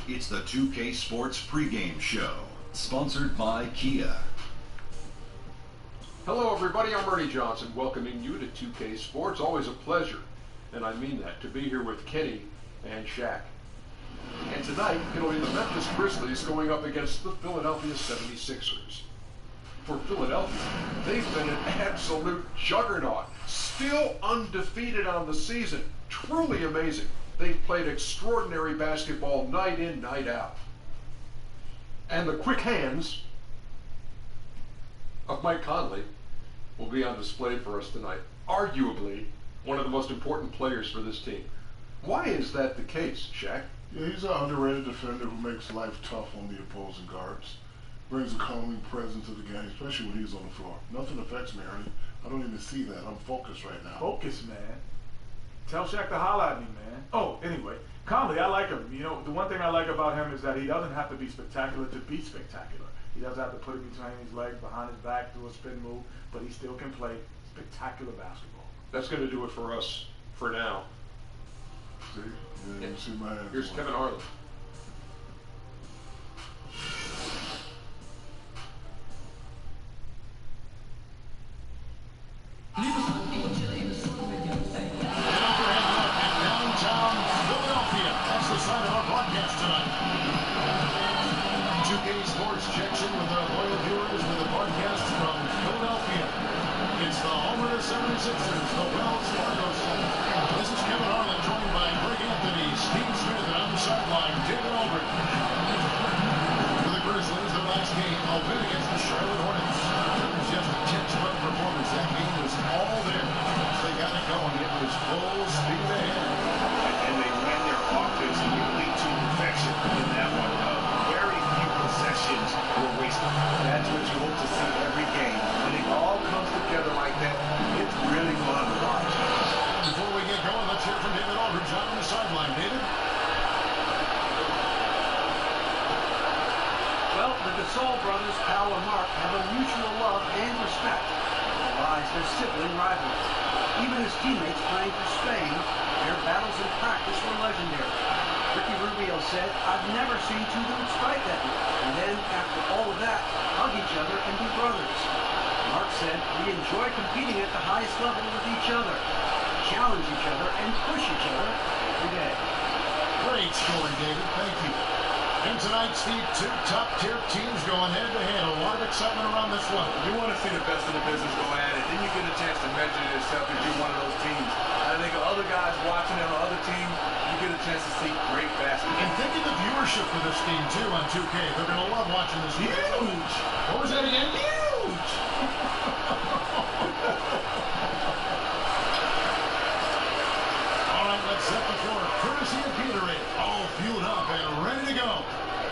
It's the 2K Sports pregame show, sponsored by Kia. Hello everybody, I'm Ernie Johnson, welcoming you to 2K Sports. Always a pleasure, and I mean that, to be here with Kenny and Shaq. And tonight, it'll be the Memphis Grizzlies going up against the Philadelphia 76ers. For Philadelphia, they've been an absolute juggernaut, still undefeated on the season. Truly amazing. They've played extraordinary basketball night in, night out. And the quick hands of Mike Conley will be on display for us tonight. Arguably one of the most important players for this team. Why is that the case, Shaq? Yeah, he's an underrated defender who makes life tough on the opposing guards. Brings a calming presence to the game, especially when he's on the floor. Nothing affects me, Ernie. I don't even see that. I'm focused right now. Focus, man. Tell Shaq to holler at me, man. Oh, anyway, Conley, I like him. You know, the one thing I like about him is that he doesn't have to be spectacular to be spectacular. He doesn't have to put it between his legs, behind his back, do a spin move, but he still can play spectacular basketball. That's going to do it for us for now. See? Yeah, you see my hands. Here's Kevin Harlan. Downtown Philadelphia. That's the side of our broadcast tonight. 2K Sports checks in with our loyal viewers with a broadcast from Philadelphia. It's the home of the 76ers, the Wells Fargo Center. This is Kevin Harlan, joined by Greg Anthony, Steve Smith, and on the sideline, David Aldridge. For the Grizzlies, their last game, a win against the Charlotte Hornets. It was just a textbook performance. That game was all there. They got it going. It was full speed ahead. And they ran their offense nearly to perfection in that one. Very few possessions were wasted. That's what you hope to see every game. When it all comes together like that, it's really fun to watch. Before we get going, let's hear from David Aldridge on the sideline. David? Well, the Gasol brothers, Powell and Mark, have a mutual love and respect that belies their sibling rivalry. Even as teammates playing for Spain, their battles in practice were legendary. Ricky Rubio said, "I've never seen two dudes fight that way. And then, after all of that, hug each other and be brothers." Mark said, "We enjoy competing at the highest level with each other, challenge each other, and push each other every day." Great story, David. Thank you. And tonight, Steve, two top-tier teams going head-to-head. A lot of excitement around this one. You want to see the best of the business go at it. Then you get a chance to measure yourself if you're one of those teams. And I think other guys watching it on other teams, you get a chance to see great basketball. And think of the viewership for this game, too, on 2K. They're going to love watching this game. Huge! What was that again? Huge! All right, let's set the floor. Courtesy of Gatorade. All fueled up and ready to go.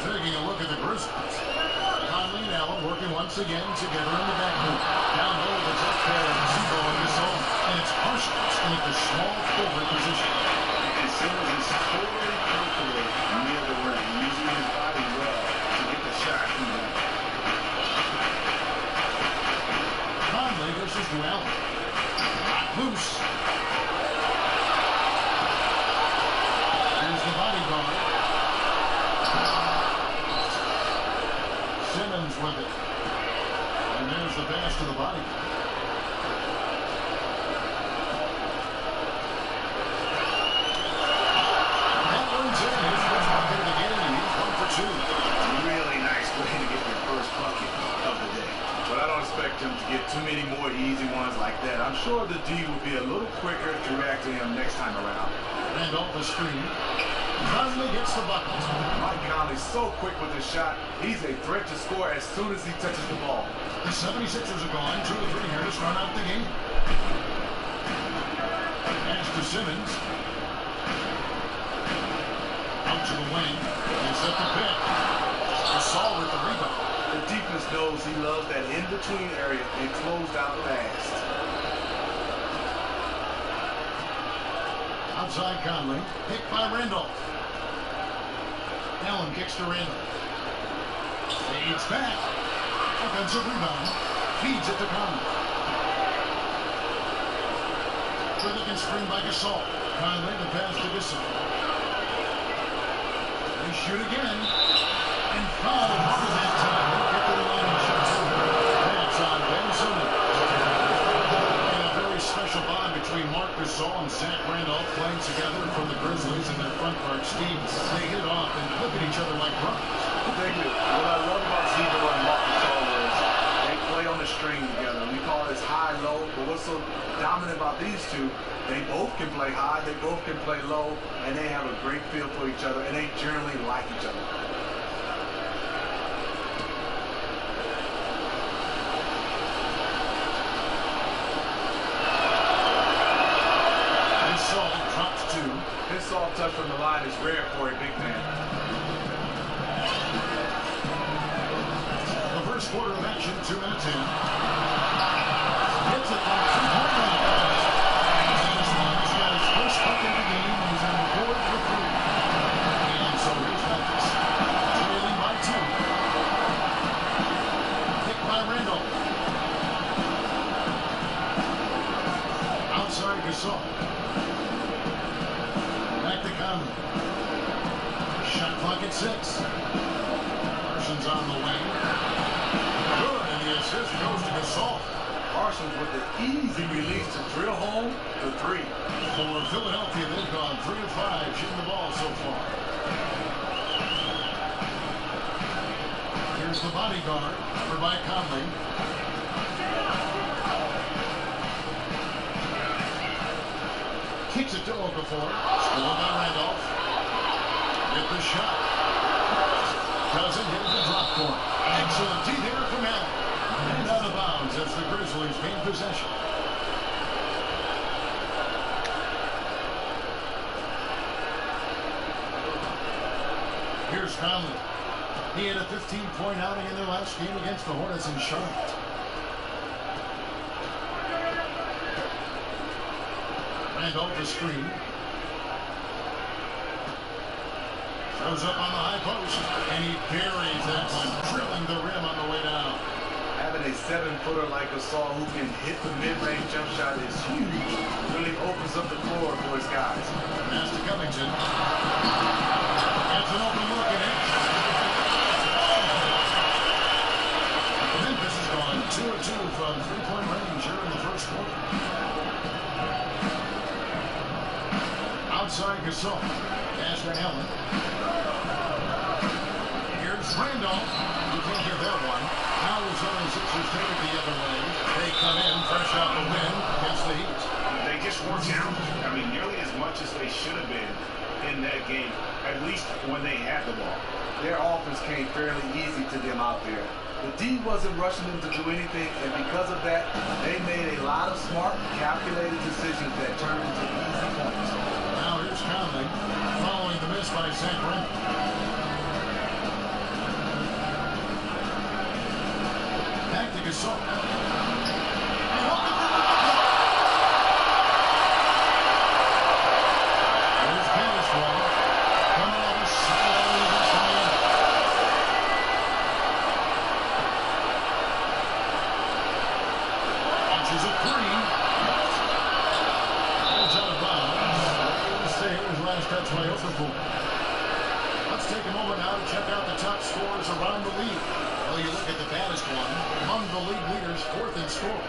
Taking a look at the Grizzlies. Conley and Allen working once again together in the backcourt. Down low, the tough pair of Zebo and Gasol. And it's Parsons in the small forward position. And Simmons is totally comfortable near the rim, using his body well to get the shot from there. Conley versus Allen. Not loose. There's the body guard. Simmons with it. And there's the pass to the body. That one's in. His first bucket of the game, and he's 1 for 2. Really nice way to get your first bucket of the day. But I don't expect him to get too many more easy ones like that. I'm sure the D will be a little quicker to react to him next time around. Randolph the screen. Conley gets the bucket. Mike Conley's so quick with his shot. He's a threat to score as soon as he touches the ball. The 76ers are gone. 2 or 3 here to start out the game. Pass to Simmons. Out to the wing. They set the pick. Gasol with the rebound. The defense knows he loves that in-between area and closed out fast. Outside Conley. Picked by Randolph. Allen kicks to Randolph. Fades back. Offensive rebound. Feeds it to Conley. Trigger screen by Gasol. Conley the pass to Gasol. to shoot again. And fouled hard that time. Get to the line and shoot two. That's on Ben Simmons. And a very special bond between Marc Gasol and Zach Randolph playing together from the Grizzlies in their front court. Steve, they hit off and look at each other like brothers. Thank you. What I love about Zeke and Marc Gasol is they play on the string together. We call this high-low, but what's so dominant about these two, they both can play high, they both can play low, and they have a great feel for each other, and they generally like each other. Gasol drops two. His soft touch from the line is rare for a big man. The first quarter of action, 2 minutes in. Hits it from 3-point line. Dennis Lodge got his first bucket of the game. He's on the board for 3. And so here's Memphis, trailing by 2. Picked by Randolph. Outside Gasol. Back to Conley. Shot clock at 6. Parsons on the wing. Good, and the assist goes to Gasol. Parsons with the easy release to drill home the 3. For Philadelphia, they've gone 3 of 5 shooting the ball so far. Here's the bodyguard, covered by Conley. Kicks it to Okafor. Scored by Randolph. Get the shot. Doesn't hit the drop corner. Excellent D there from Allen. And out of bounds as the Grizzlies gain possession. Here's Conley. He had a 15-point outing in their last game against the Hornets in Charlotte. Randolph the screen. Throws up on the high post, and he buries that one, drilling the rim on the way down. Having a 7-footer like Gasol who can hit the mid-range jump shot is huge. Really opens up the floor for his guys. Pass to Covington. Gets an open look at it. Memphis has gone 2 of 2 from 3-point range here in the first quarter. Outside Gasol. Pass to Allen. Here's Randolph. You can't get that one. Now the 76ers take it the other way. They come in fresh out the win against the Heat. They just weren't challenged. I mean, nearly as much as they should have been in that game, at least when they had the ball. Their offense came fairly easy to them out there. The D wasn't rushing them to do anything, and because of that, they made a lot of smart, calculated decisions that turned into easy points. Now here's Conley, following the miss by Zach Randolph. Back to Gasol. There's Baniswell. Coming on the sideline against Miami. Launches a 3. Holds out of bounds. Stay his last touch by Okafor. Let's take a moment now to check out the top scorers around the league. Well, you look at the baddest one, among the league leaders, 4th in scoring.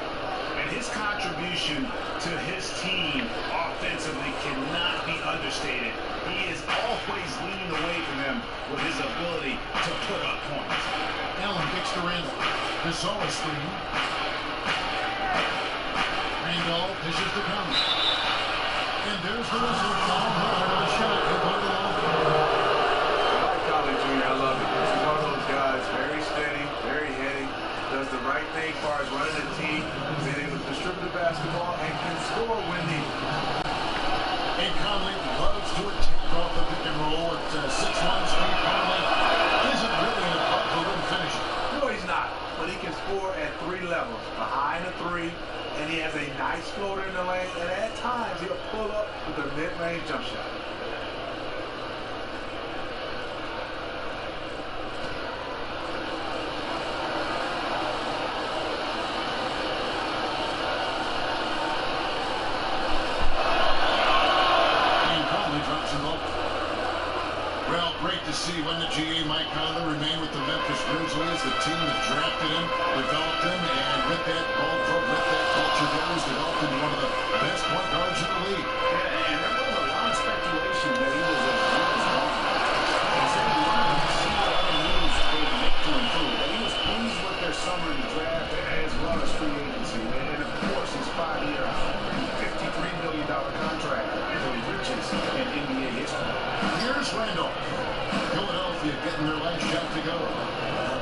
And his contribution to his team offensively cannot be understated. He is always leaning away from them with his ability to put up points. Allen kicks to Randolph. Gasol is screen. Randolph dishes to Conley. And there's the whistle. Foul hard on the shot. He'll put it on. Conley Jr., I love it. He's one of those guys, very steady, very heady, does the right thing as far as running the team, being able to distribute the basketball, and can score when needed. And Conley loves to attack off the pick and roll at 6'1" speed. Conley isn't really an above-the-rim finisher. No, he's not, but he can score at 3 levels, behind the 3, and he has a nice floater in the lane, and at times he'll pull up with a mid-range jump shot. Well, great to see when the GA Mike Conley remained with the Memphis Grizzlies, the team that drafted him, developed him, and with that ball club, with that culture there, he's developed into one of the best point guards in the league. Yeah, and there was a lot of speculation that he was as good as gone. He said he wanted to see what other moves they would make to improve. But he was pleased with their summer in the draft as well as free agency. And of course, his 5-year, $53 million contract, the richest in NBA history. Here's Randall. Philadelphia getting their last shot to go.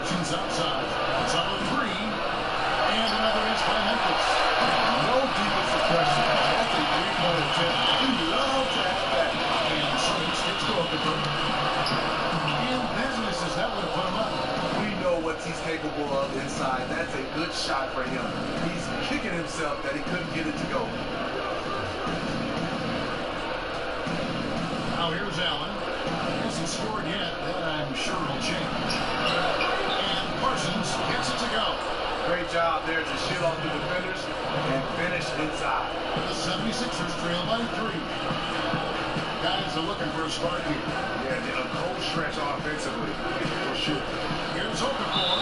She's outside. It's on a three. And another is by Memphis. No defensive question. That's a three-point attempt. We love to have that. And Saints gets to open for him. And business is that would have put him up. We know what he's capable of inside. That's a good shot for him. He's kicking himself that he couldn't get it to go. Now here's Allen. Hasn't scored yet. That I'm sure will change. And Parsons gets it to go. Great job there to shield off the defenders and finish inside. The 76ers trail by 3. Guys are looking for a spark here. Yeah, a cold stretch offensively, for sure. Here's Okafor.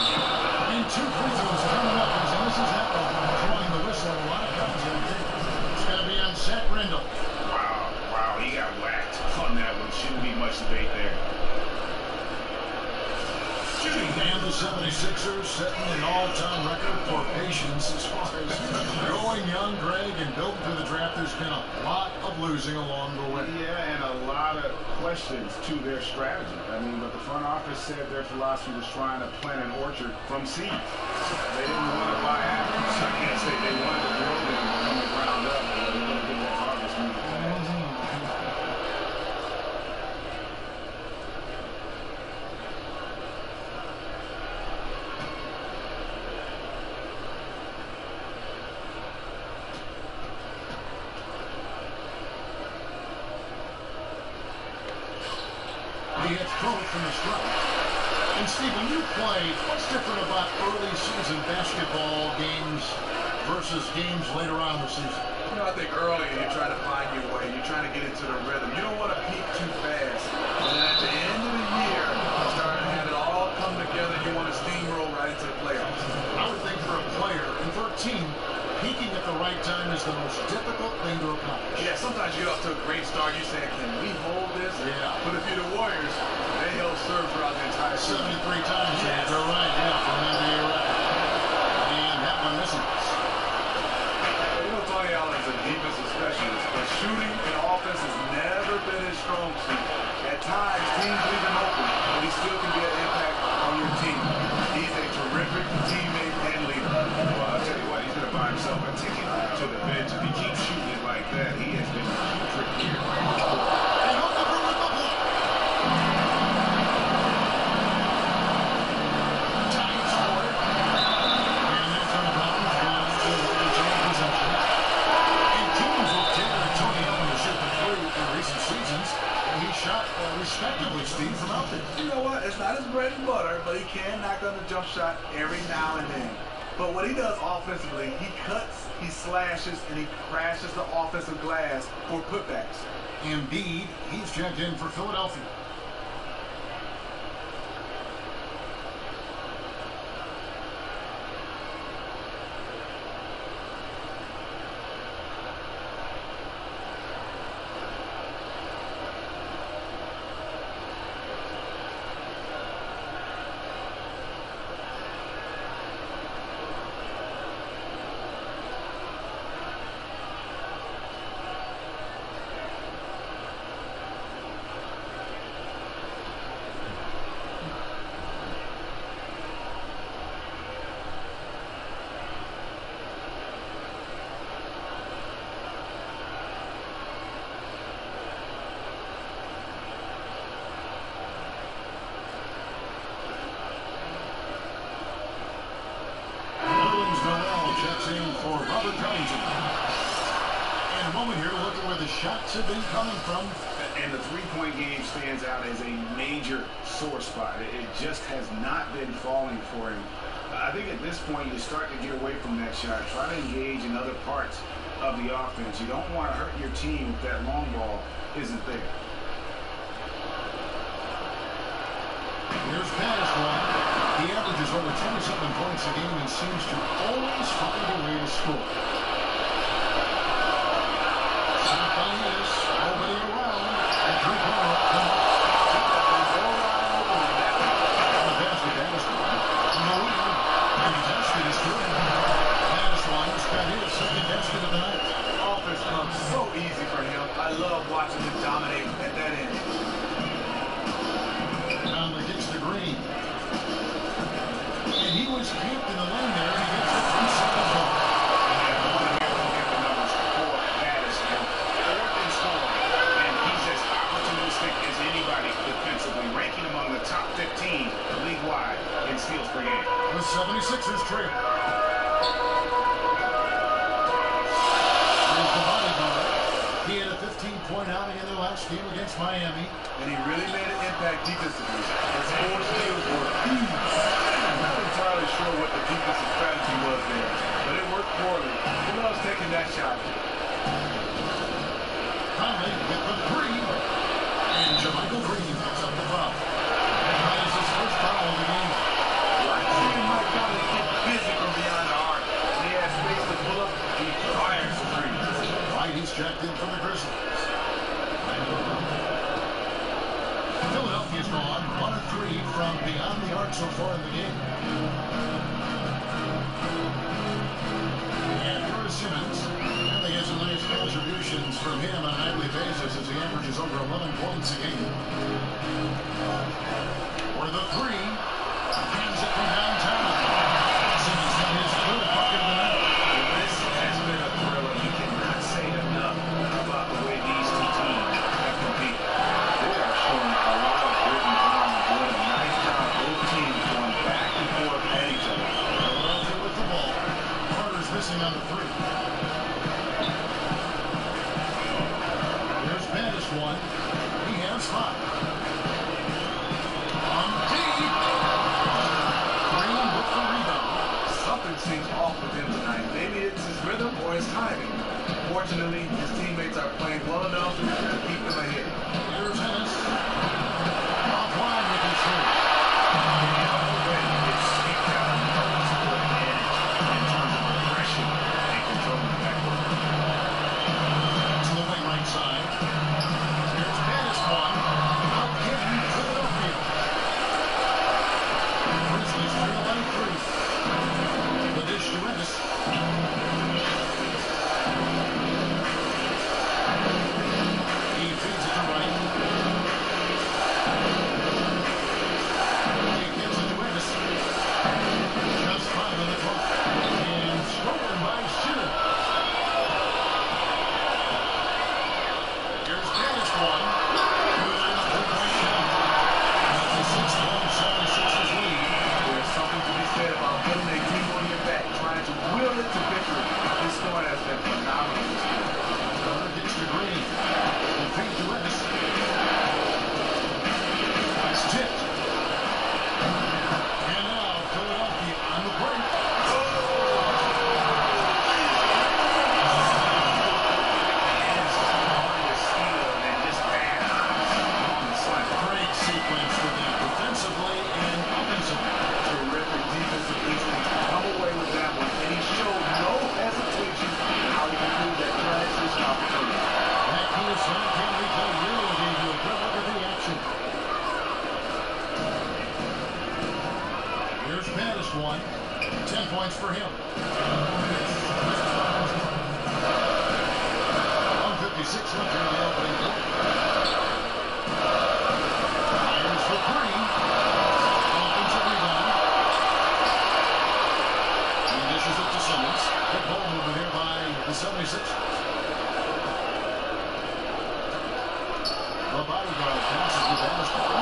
And 2 free throws coming up as he misses that one. Throwing the whistle. A lot of contact. It's going to be on Zach Randall. Wow, he got whacked on that one. Shouldn't be much debate there. And the 76ers setting an all-time record for patience as far as growing young, Greg, and building through the draft. There's been a lot of losing along the way. Yeah, and a lot of questions to their strategy. I mean, but the front office said their philosophy was trying to plant an orchard from seed. They didn't want to buy apples. I can't say they wanted to grow them from the ground up, but they wanted to get that harvest moving fast. He hits both from the strike. And Steve, when you played, what's different about early season basketball games versus games later on in the season? You know, I think early you're trying to find your way. You're trying to get into the rhythm. You don't want to peak too fast. And then at the end of the year, starting to have it all come together, you want to steamroll right into the playoffs. I would think for a player and for a team, peaking at the right time is the most difficult thing to accomplish. Yeah, sometimes you get off to a great start. You say, can we hold this? Yeah. But if you're the Warriors, they held serve throughout the entire season. 73 times. Yes. They're right, yeah, from NBA record. And that one misses. You know, Tony Allen's a defensive specialist, but shooting and offense has never been his strong suit. At times, teams leave him open, but he still can be an impact on your team. He's a terrific teammate and leader. Well, I'll tell you what, he's going to find himself a ticket to the bench. If he keeps shooting it like that, he has been putrid here. And Okafor with the block. Giants score. And that's on the Falcons down to retain possession. And teams will carry Tony Allen to shoot the 3 in recent seasons. And he shot respectively, Steve, from out there. You know what? It's not his bread and butter, but he can knock on the jump shot every now and then. But what he does offensively, he cuts, he slashes, and he crashes the offensive glass for putbacks. Embiid, he's checked in for Philadelphia. For Robert Covington. In a moment here, look at where the shots have been coming from. And the three-point game stands out as a major sore spot. It just has not been falling for him. I think at this point, you start to get away from that shot. Try to engage in other parts of the offense. You don't want to hurt your team if that long ball isn't there. 27 points a game and seems to always find a way to score. Shot by Ennis, nobody around. A three-pointer up top. The pass to Baniswan. No lead. Contested is good. Baniswan's got his second basket of the night. Offense comes so easy for him. I love watching him dominate at that end. Conley gets to Green. And he was camped in the lane there, and he gets it from Simmons. Look at the numbers for Madison. Fourth in scoring, and he's as opportunistic as anybody defensively, ranking among the top 15 league-wide in steals per game. The 76ers trail. Here's the bodyguard. He had a 15-point outing in their last game against Miami. And he really made an impact defensively. His 4 steals were huge. I'm not entirely sure what the defensive strategy was there, but it worked poorly. He loves taking that shot. Conley with the three. And Jermichael Green picks up the foul. That is his first foul of the game. I see Mike Conley get busy from beyond the arc. He has space to pull up. He fires the three. Right, he's checked in for the Grizzles. Philadelphia's gone 1 of 3 from beyond the arc so far in the game. And here is Simmons. Really has some nice contributions from him on a nightly basis as he averages over 11 points a game. For the three, hands it from downtown. Simmons got his third bucket of the night. This has been a thriller. You cannot say enough about the way these two teams have competed. They are showing a lot of grit and bond, doing a nice job. Both teams going back and forth at each other. Philadelphia with the ball. Carter's missing on the three. There's Baniswan. He has 5. On deep. Green with the rebound. Something seems off with him tonight. Maybe it's his rhythm or his timing. Fortunately, his teammates are playing well enough to keep him ahead. Here's Ennis. Offline with his three. Already it's sneaked out on the advantage in terms of aggression and controlling the backcourt. To the wing right side. Here's Baniswan. Out hitting Philadelphia. Grizzlies trail by 3. The dish to Ennis. He feeds it to Wright. He gives it to Ennis. Just 5 on the clock. And stolen by Simmons. Here's Baniswan. Who's in the 3-point shot. That's a 6-point 76ers lead. There's something to be said about putting a team on your back, trying to will it to victory. This scoring has been phenomenal this year. Carter gets to Green. The feed to Ennis. It's tipped. And now Philadelphia on the break. Great sequence for them defensively and offensively. Terrific defensive instincts. Come away with that one, and he showed no hesitation how he concluded that transition opportunity. That key is Sam Kennedy really gave you a good look at the action. Here's Baniswan. 10 points for him. 156 left in the opening quarter. Fires for Green. Offensive rebound. He dishes it to Simmons. Good ball over here by the 76ers. The bodyguard passes to Baniswan.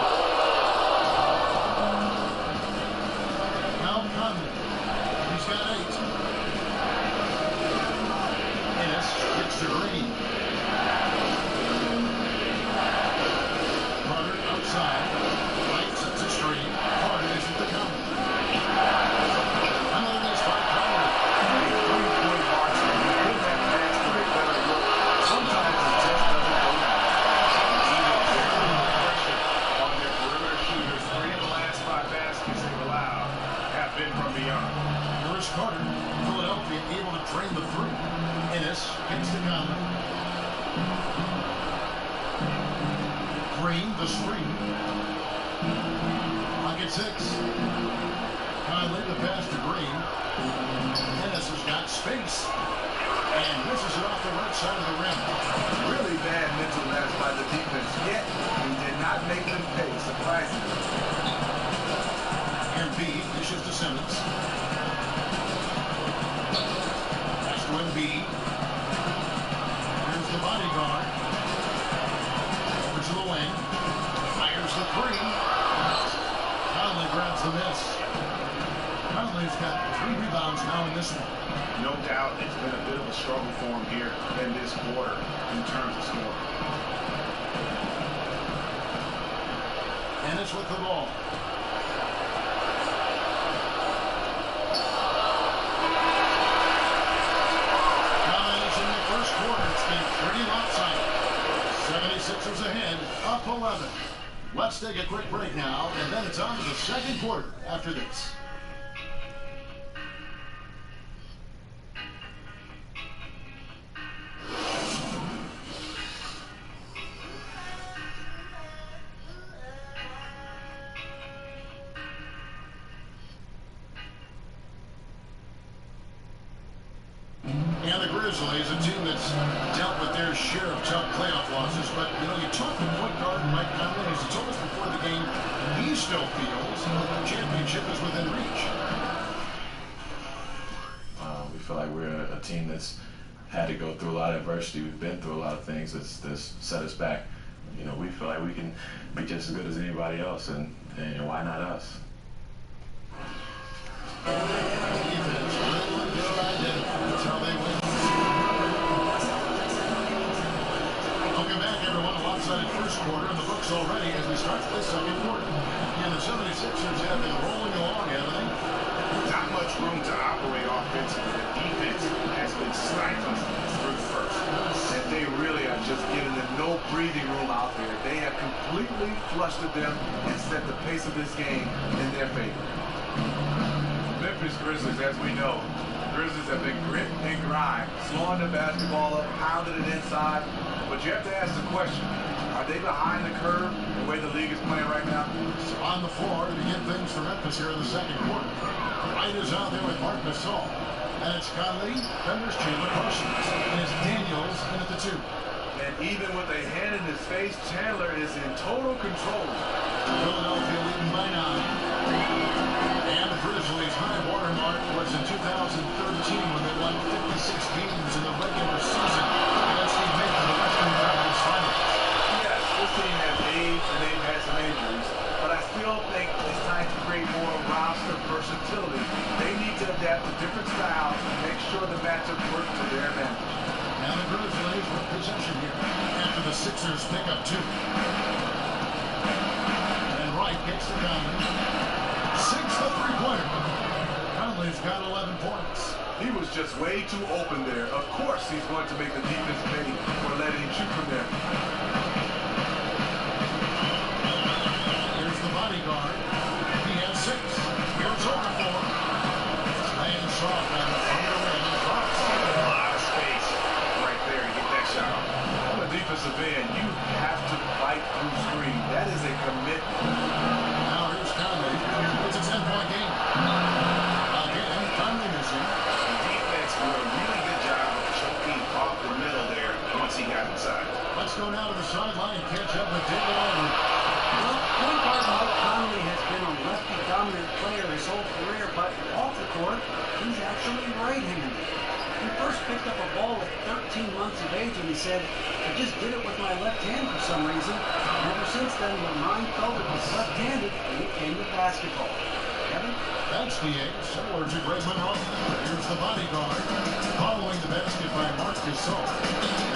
Now Conley. He's got 8. Green, the screen. Pocket 6. Conley, the pass to Green. Dennis has got space. And misses it off the right side of the rim. Really bad mental lapse by the defense, yet he did not make them pay, surprisingly. Embiid dishes to Simmons. Pass to Embiid. Here's the bodyguard. Over to the wing. Fires the three. Conley grabs the miss. Conley's got 3 rebounds now in this one. No doubt it's been a bit of a struggle for him here in this quarter in terms of scoring. And it's with the ball. Guys, in the first quarter, it's been pretty lopsided. 76ers ahead, up 11. Let's take a quick break now, and then it's on to the second quarter after this. And the Grizzlies, a team that's dealt with their share of tough playoff losses. But, you know, you talk to point guard Mike Conley, as he told us before the game, he still feels that the championship is within reach. We feel like we're a team that's had to go through a lot of adversity. We've been through a lot of things that's set us back. You know, we feel like we can be just as good as anybody else, and why not us? That's how they win. Welcome back, everyone. A lopsided first quarter in the books already as we start this second quarter. And the 76ers have been rolling along, haven't they? Not much room to operate offensively. The defense has been stifling through the first. And they really are just giving them no breathing room out there. They have completely flushed them and set the pace of this game in their favor. Memphis Grizzlies, as we know, Grizzlies have been grit and grind, slowing the basketball up, pounding it inside. But you have to ask the question, are they behind the curve the way the league is playing right now? So on the floor to begin things for Memphis here in the second quarter. Wright is out there with Mark Gasol. And it's Conley, then there's Chandler Parsons. And it's Daniels in at the 2. And even with a hand in his face, Chandler is in total control. Philadelphia leading by 9. And the Grizzlies' high water mark was in 2013 when they won 56 games in the regular season against the Western Conference Finals. Yes, this team has aged and they've had some injuries, but I still think it's time to create more roster versatility. They need to adapt to different styles and make sure the matchup works to their advantage. And the Grizzlies with possession here after the Sixers pick up 2. And Wright gets the Conley. 6th three-pointer. Conley's got 11 points. He was just way too open there. Of course he's going to make the defense pay for letting him shoot from there. Here's the bodyguard. He has 6. Here's Okafor. Laying soft on the under rim. Drops. A lot of space right there to get that shot off. On the defensive end, you have to fight through screen. That is a commitment. Now here's Conley. It's a 10-point game. Again, Conley missing. The defense did a really good job of choking off the middle there once he got inside. Let's go now to the sideline and catch up with David Aldridge. Well, point guard Mike Conley has been a lefty-dominant player his whole career, but off the court, he's actually right-handed. He first picked up a ball at 13 months of age, and he said, I just did it with my left hand for some reason. And ever since then, my mind felt it was left-handed, and it came to basketball. Kevin? That's the ace. Similar to Greg Monroe. Here's the bodyguard. Following the basket by Mark Gasol.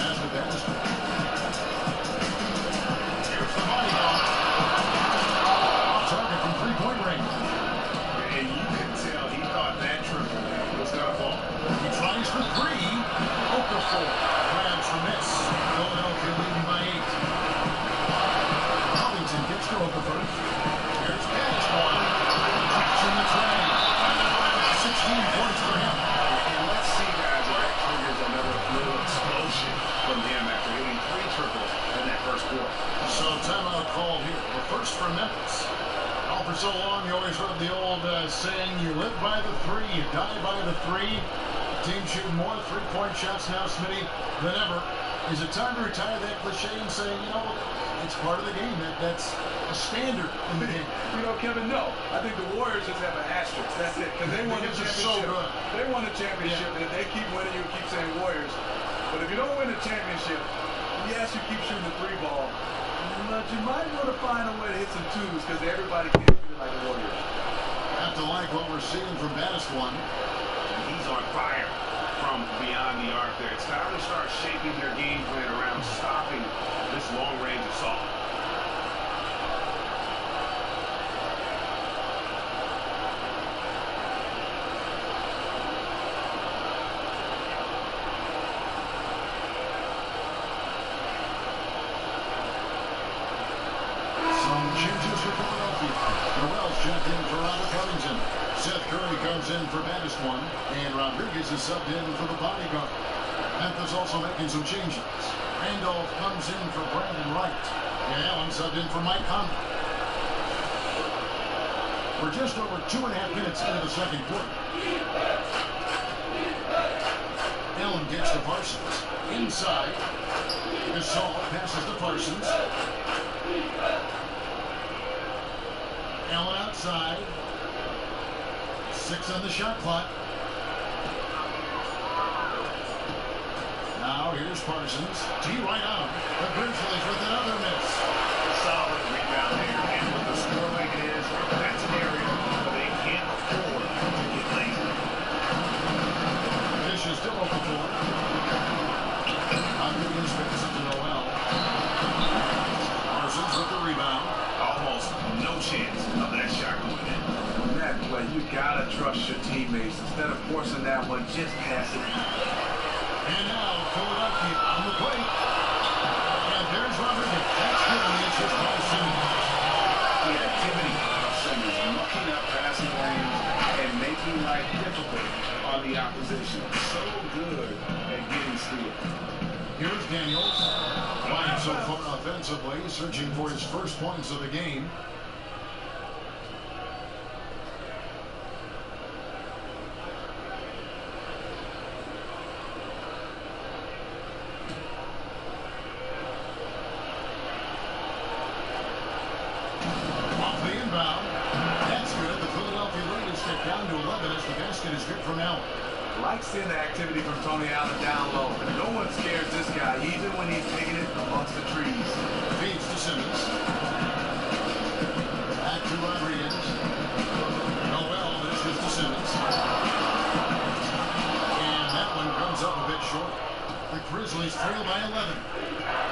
As the basket. Here's the bodyguard. Off target from three-point range. And you can tell he thought that triple was going to fall. He tries for 3. Okafor grabs the miss. Philadelphia leading by 8. Covington gets to Okafor. Here's Gasol. Catching the tray. 16 points for him. And let's see, guys, if that triggers another little explosion from him after hitting timeout called here. The first for Memphis. Now for so long, you always heard the old saying, you live by the three, you die by the three. Team shooting more three-point shots now, Smitty, than ever. Is it time to retire that cliche and say, you know, it's part of the game. That's a standard in the game. You know, Kevin, no. I think the Warriors just have an asterisk. That's it. Because they won the championship. So good. They won the championship, and if they keep winning, you keep saying Warriors. But if you don't win the championship, yes, you keep shooting the three ball. But you might want to find a way to hit some twos because everybody can't shoot it like the Warriors. Have to like what we're seeing from Baddest One. And he's on fire from beyond the arc there. It's time to start shaping their game plan around stopping this long-range assault. Some changes for Philadelphia. Noel's checked in for Robert Covington. Seth Curry comes in for Baddest One, and Rodriguez is subbed in for the bodyguard. Memphis also making some changes. Randolph comes in for Brandon Wright, and Allen subbed in for Mike Conley. We're just over 2.5 minutes into the second quarter. Allen gets to Parsons. Inside. Gasol passes to Parsons. Allen outside. 6 on the shot clock. Now here's Parsons. T right on. The Grizzlies with another miss. Solid rebound there. And with the score like it is, that's an area where they can't afford to get lazy. Dish is still open for. Rodriguez picks up to Noel. Parsons with the rebound. Almost no chance of that shot going in. On that play, you gotta trust your teammates. Instead of forcing that one, just pass it. And now Philadelphia on the plate. And there's Rodriguez. That's good. And it's just by Simmons. The activity of Simmons mucking up passing lanes and making life difficult on the opposition. So good at getting steals. Here's Daniels. Playing so far offensively, searching for his first points of the game. Off the inbound. That's good. The Philadelphia lead is cut down to 11 as the basket is good from Allen. Like seeing the activity from Tony Allen down low. No one scares this guy, even when he's taking it amongst the trees. Feeds to Simmons. Back to Rodriguez. Noel, this is to Simmons. And that one comes up a bit short. The Grizzlies trail by 11.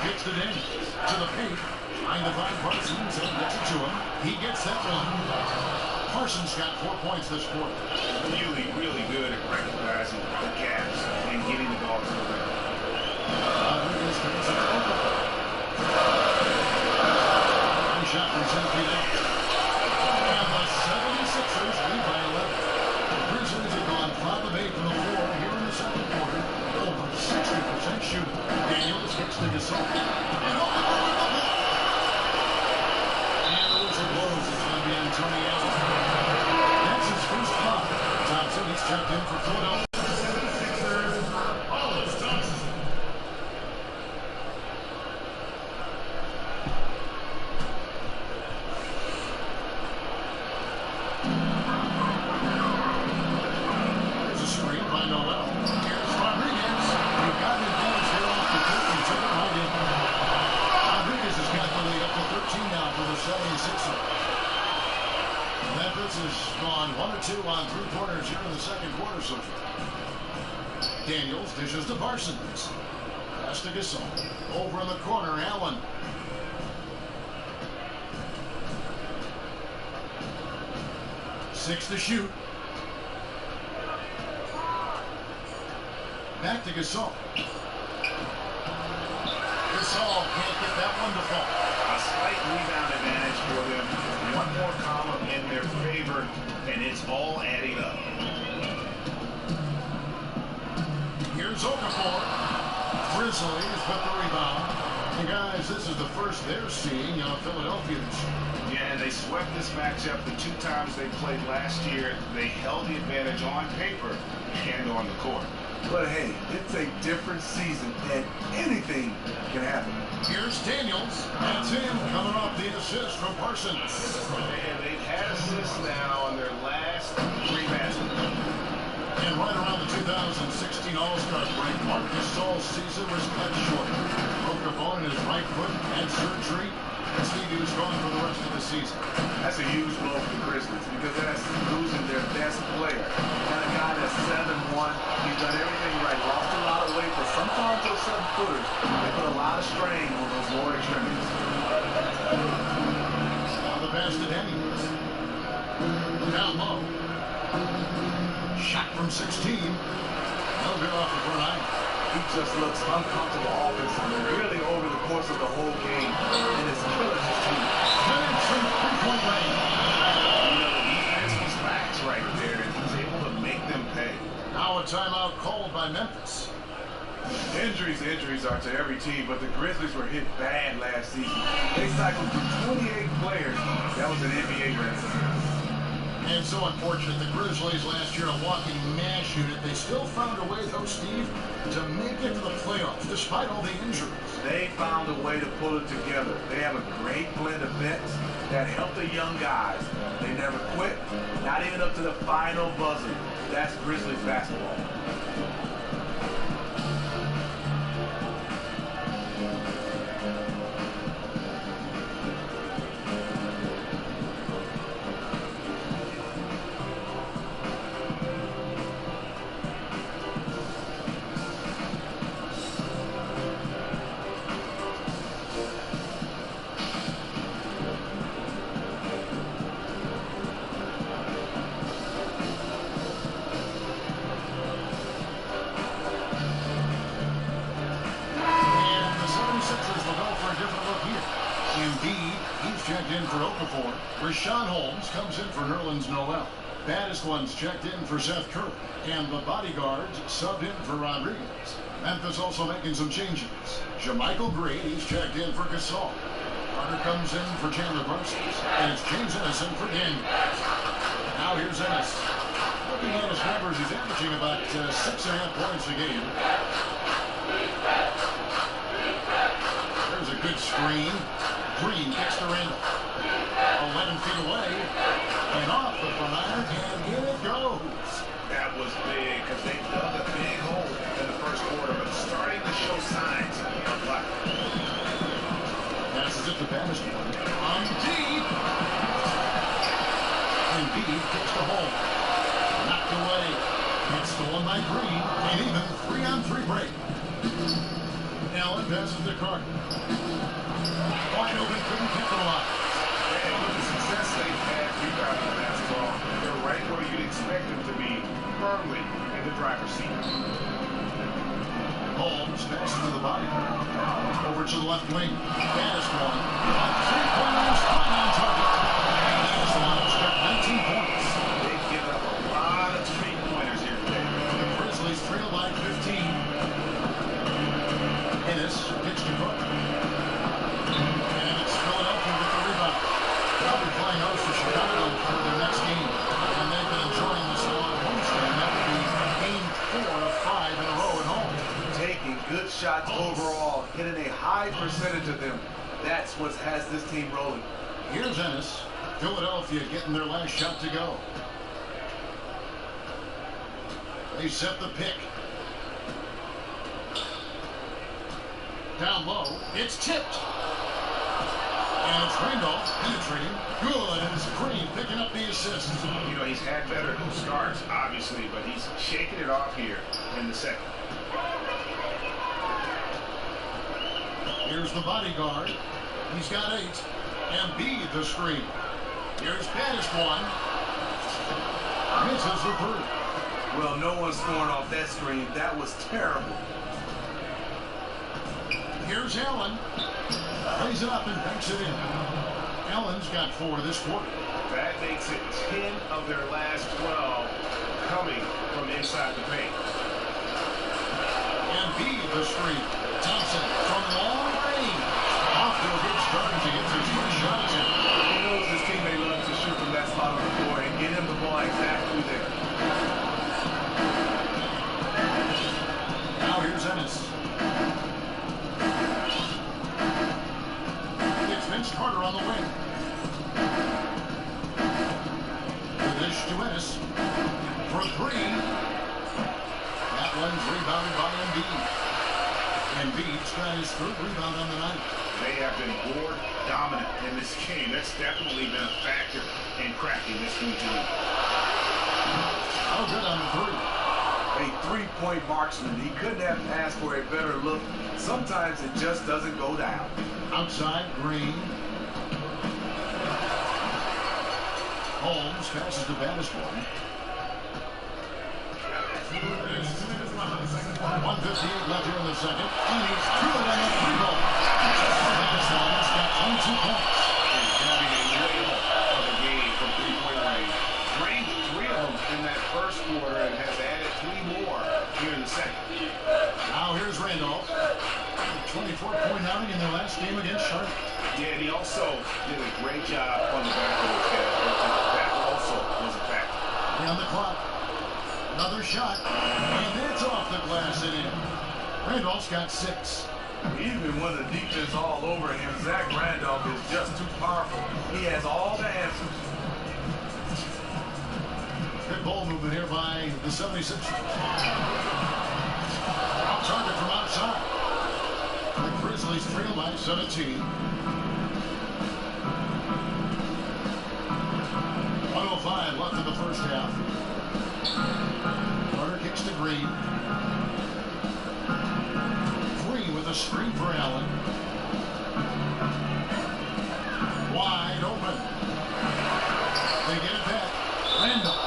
Kicks to Daniels. To the paint. Trying to find Parsons and gets it to him. He gets that one. Parsons got 4 points this quarter. Really, really good at recognizing the gaps and getting the ball to the rim. Rodriguez comes in. One shot from 10 feet out. And the 76ers lead by 11. The Grizzlies have gone 5 of 8 from the floor here in the second quarter. Over 60% shooting. Daniels gets to Gasol. And over the ball. And the whistle blows. It's going to be on Tony Allen. That's his first foul. Thompson, he's checked in for Philadelphia. There's a screen by Noel. Here's Rodriguez. He got an advantage here off the kick and took it right in. Rodriguez has got the lead up to 13 now for the 76ers. Memphis has gone 1 or 2 on 3 quarters here in the second quarter so far. Daniels dishes to Parsons. Pass to Gasol. Over in the corner, Allen. Six to shoot. Back to Gasol. Gasol can't get that one to fall. A slight rebound advantage for them. One more column in their favor, and it's all adding up. Here's Okafor. Grizzlies with the rebound. Hey guys, this is the first they're seeing of Philadelphia this year. Yeah, and they swept this matchup the 2 times they played last year. They held the advantage on paper and on the court. But hey, it's a different season and anything can happen. Here's Daniels. That's him coming off the assist from Parsons. And they've had assists now on their last 3 matches. And right around the 2016 All-Star break, Marc Gasol's season was cut short. Broke a bone in his right foot, had surgery, and Steve was gone for the rest of the season. That's a huge blow for the Grizzlies because that's losing their best player. And a guy that's 7'1", he's done everything right. Lost a lot of weight, but sometimes those 7-footers, they put a lot of strain on those lower extremities. Now the pass to Daniels. Down low. Shot from 16. No good off the front eye. He just looks uncomfortable offensively, really over the course of the whole game, and it's killing his team. Finish from three-point range. You know, the defense was backs right there, and he's able to make them pay. Now a timeout called by Memphis. Injuries are to every team, but the Grizzlies were hit bad last season. They cycled through 28 players. That was an NBA record. And so unfortunate, the Grizzlies last year, a walking mash unit. They still found a way, though, Steve, to make it to the playoffs, despite all the injuries. They found a way to pull it together. They have a great blend of vets that help the young guys. They never quit, not even up to the final buzzer. That's Grizzlies basketball. Rashawn Holmes comes in for Nerlens Noel. Baddest ones checked in for Seth Curry. And the bodyguards subbed in for Rodriguez. Memphis also making some changes. JaMychal Green, he's checked in for Gasol. Carter comes in for Chandler Parsons. And it's James Innocent for Daniels. Now here's Ennis. Looking at his numbers, he's averaging about 6.5 points a game. There's a good screen. Green kicks to Randall. 11 feet away, and off the front iron, and in it goes. That was big, because they dug a big hole in the first quarter, but starting to show signs of life. Passes it to Bannister. On deep. And Embiid kicks to home. Knocked away. And stolen by Green. And even 3-on-3 break. Allen passes to Carter. Wide open, couldn't capitalize. And with the success they've had rebounding basketball, they're right where you'd expect them to be, firmly in the driver's seat. Holmes passes to the body. Over to the left wing. Baddest one. A three-pointers right on target. Baddest one has got 19 points. They've given up a lot of three-pointers here today. The Grizzlies trail by 15. Ennis gets to Cook. And it's Philadelphia with the rebound. They'll be playing host to Chicago for their next game. And they've been enjoying the solid home streak. That would be game 4 of 5 in a row at home. Taking good shots overall, hitting a high percentage of them. That's what has this team rolling. Here's Ennis. Philadelphia getting their last shot to go. They set the pick. Down low. It's tipped. And it's Randolph penetrating. Good. And it's Green picking up the assist. You know, he's had better starts, obviously, but he's shaking it off here in the second. Here's the bodyguard. He's got 8. Embiid the screen. Here's baddest one. Misses the three. Well, no one's scoring off that screen. That was terrible. Here's Allen. Plays it up and banks it in. Allen's got 4 this quarter. That makes it 10 of their last 12 coming from inside the paint. Embiid the screen. Thompson from long range. starting to get his first shots in. He knows his teammate loves to shoot from that spot on the floor and get him the ball exactly there. Now here's Ennis. It's Vince Carter on the wing. The dish to Ennis for three. That one's rebounded by Embiid. Embiid's got his third rebound on the night. They have been board dominant in this game. That's definitely been a factor in cracking this new team. Oh, good on the three. A three-point marksman. He couldn't have asked for a better look. Sometimes it just doesn't go down. Outside, Green. Holmes passes to Bannisborn. 1:58 left here in the second, and he's through it on the three ball. Bannisborn's got 22 points. He's having a whale of a game from three-point range. Drained 3 of them in that first quarter and has added 3 more here in the second. Now here's Randolph. 24-point outing in their last game against Charlotte. Yeah, and he also did a great job on the backboard pass. That also was a factor. On the clock. Another shot, and it's off the glass and in. Randolph's got 6. Even when the defense all over him, Zach Randolph is just too powerful. He has all the answers. Good ball movement here by the 76ers. Out target from outside. The Grizzlies trail by 17. 1:05 left in the first half. Carter kicks to Green. Green with a screen for Allen. Wide open. They get it back. Randolph.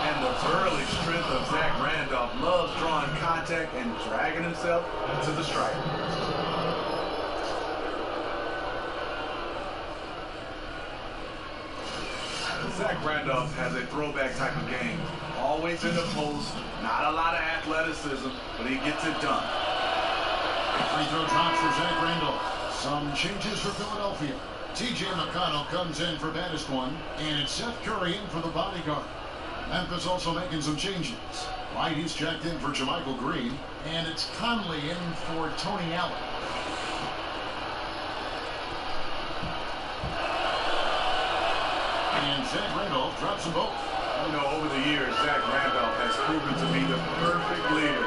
And the burly strength of Zach Randolph loves drawing contact and dragging himself to the stripe. Zach Randolph has a throwback type of game. Always in the post, not a lot of athleticism, but he gets it done. Free throw drops for Zach Randolph. Some changes for Philadelphia. T.J. McConnell comes in for Bannisborn, and it's Seth Curry in for the bodyguard. Memphis also making some changes. White is checked in for Jermichael Green, and it's Conley in for Tony Allen. And Zach Randolph drops them both. You know, over the years, Zach Randolph has proven to be the perfect leader.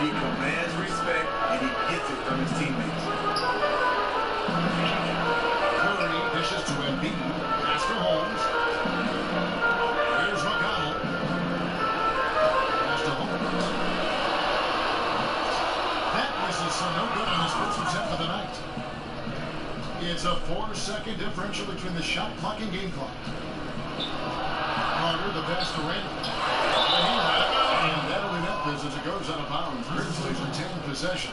He commands respect, and he gets it from his teammates. Curry dishes to Embiid. Pass to Holmes. Here's McConnell. Pass to Holmes. That misses, so no good on his first attempt of the night. It's a 4-second differential between the shot clock and game clock. Carter, the pass to Randolph. And that'll be Memphis as it goes out of bounds. Grizzlies retain possession.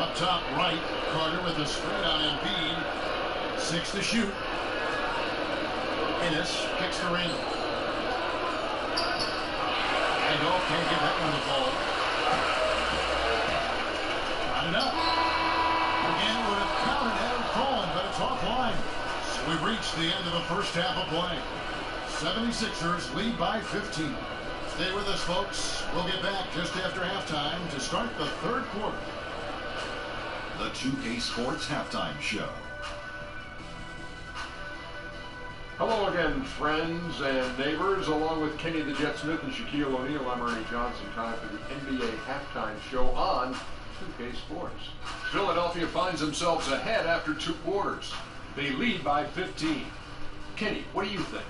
Up top right, Carter with a straight on Embiid. 6 to shoot. Ennis kicks to Randolph. Randolph can't get that one to fall. Got it up. And it would have counted had it fallen, but it's offline. So we've reached the end of the first half of play. 76ers lead by 15. Stay with us, folks. We'll get back just after halftime to start the third quarter. The 2K Sports Halftime Show. Hello again, friends and neighbors. Along with Kenny the Jet Smith and Shaquille O'Neal, I'm Ernie Johnson. Time for the NBA Halftime Show on 2K Sports. Philadelphia finds themselves ahead after 2 quarters. They lead by 15. Kenny, what do you think?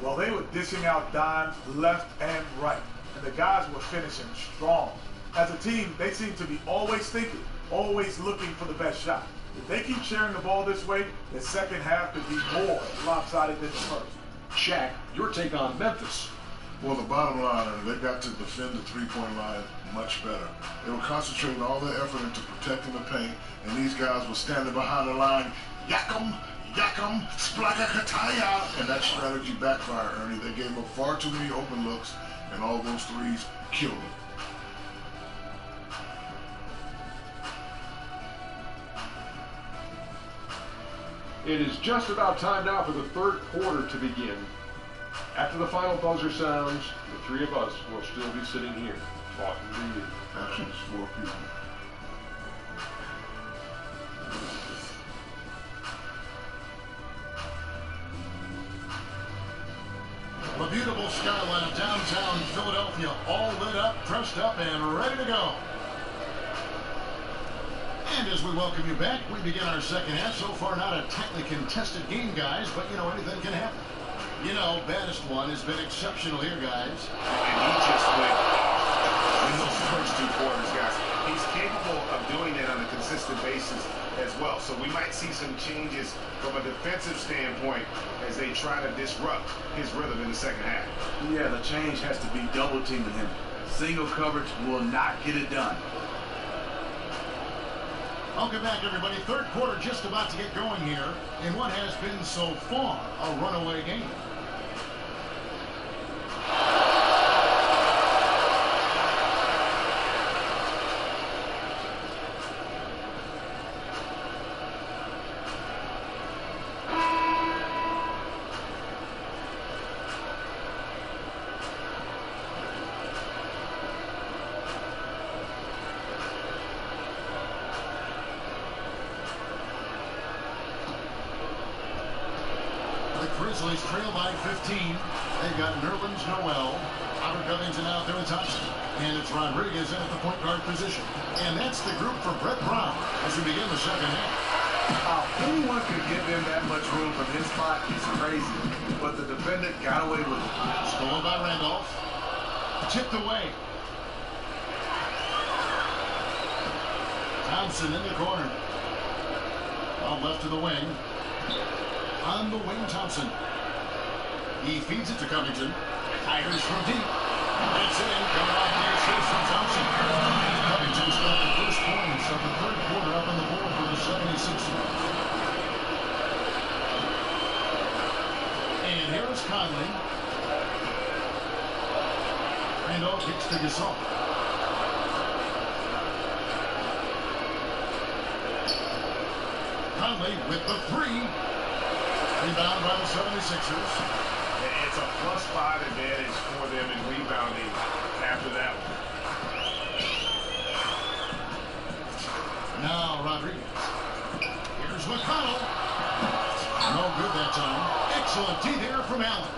Well, they were dishing out dimes left and right, and the guys were finishing strong. As a team, they seem to be always thinking, always looking for the best shot. If they keep sharing the ball this way, the second half could be more lopsided than the first. Shaq, your take on Memphis. Well, the bottom line is they've got to defend the three-point line much better. They were concentrating all their effort into protecting the paint, and these guys were standing behind the line. Yak 'em, Yakam, Splagakataya. And that strategy backfired, Ernie. They gave up far too many open looks, and all those threes killed them. It is just about time now for the third quarter to begin. After the final buzzer sounds, the three of us will still be sitting here talking to you. Actually, it's 4 people. The beautiful skyline of downtown Philadelphia, all lit up, dressed up, and ready to go. And as we welcome you back, we begin our second half. So far, not a tightly contested game, guys, but you know, anything can happen. You know, baddest one has been exceptional here, guys. And he just went off in those first 2 quarters, guys. He's capable of doing it on a consistent basis as well. So we might see some changes from a defensive standpoint as they try to disrupt his rhythm in the second half. Yeah, the change has to be double teaming him. Single coverage will not get it done. Welcome back, everybody. Third quarter just about to get going here in what has been so far a runaway game. Grizzlies trail by 15. They've got Nerlens Noel, Robert Covington out there with Thompson. And it's Rodriguez in at the point guard position. And that's the group for Brett Brown as we begin the second half. Anyone could give him that much room from his spot. He's crazy. But the defender got away with it. Stolen by Randolph. Tipped away. Thompson in the corner. Ball left to the wing. On the wing, Thompson. He feeds it to Covington. Fires from deep. It's in. Coming off the assist from Thompson. Covington's got the first points of the third quarter up on the board for the 76ers. And here is Conley. Randolph kicks to Gasol. Conley with the three. Rebound by the 76ers. It's a +5 advantage for them in rebounding after that one. Now Rodriguez. Here's McConnell. No good that time. Excellent D there from Allen.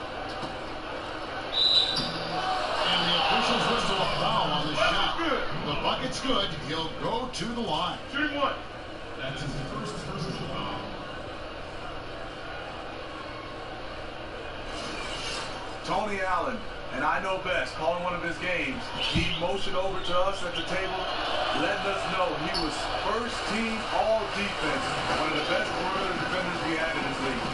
And the officials whistle a foul on the shot. The bucket's good. He'll go to the line. Shoot one. That's his first personal foul. Tony Allen, and I know best, calling one of his games, he motioned over to us at the table, letting us know he was first team all defense, one of the best perimeter defenders we had in this league.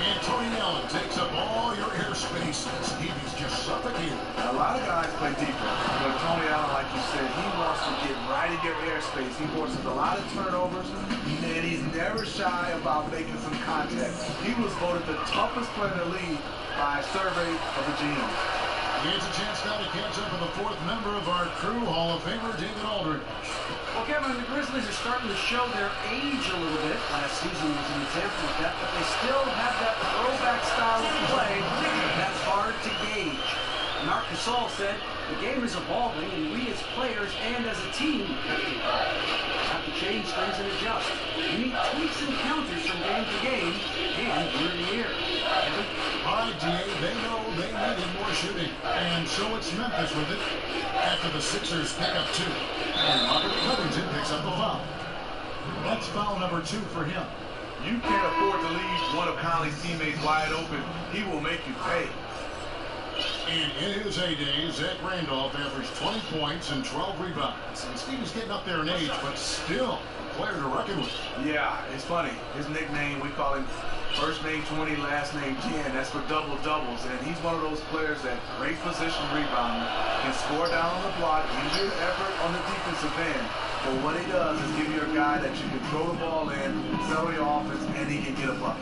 And Tony Allen takes up all your airspace as he is just suffocated. A lot of guys play defense, but Tony Allen, like you said, he wants to get right in your airspace. He forces a lot of turnovers, and he's never shy about making some contact. He was voted the toughest player in the league by a survey of the GM. Here's a chance now to catch up with the fourth member of our crew, Hall of Famer David Aldridge. Well, Kevin, the Grizzlies are starting to show their age a little bit. Last season was an example of that, but they still have that throwback style of play that's hard to gauge. Marc Gasol said, the game is evolving, and we as players and as a team have to change things and adjust. We need tweaks and counters from game to game and year to year. All right, DA, they know they needed more shooting, and so it's Memphis with it after the Sixers pick up 2. And Robert Covington picks up the foul. That's foul number 2 for him. You can't afford to leave one of Conley's teammates wide open. He will make you pay. And in his heyday, Zach Randolph averaged 20 points and 12 rebounds. And Steve is getting up there in age, but still a player to reckon with. Yeah, it's funny. His nickname, we call him First name 20, last name 10. That's for double doubles. And he's one of those players that great position rebounder, can score down on the block, gives you an effort on the defensive end. But what he does is give you a guy that you can throw the ball in, sell the offense, and he can get a bucket.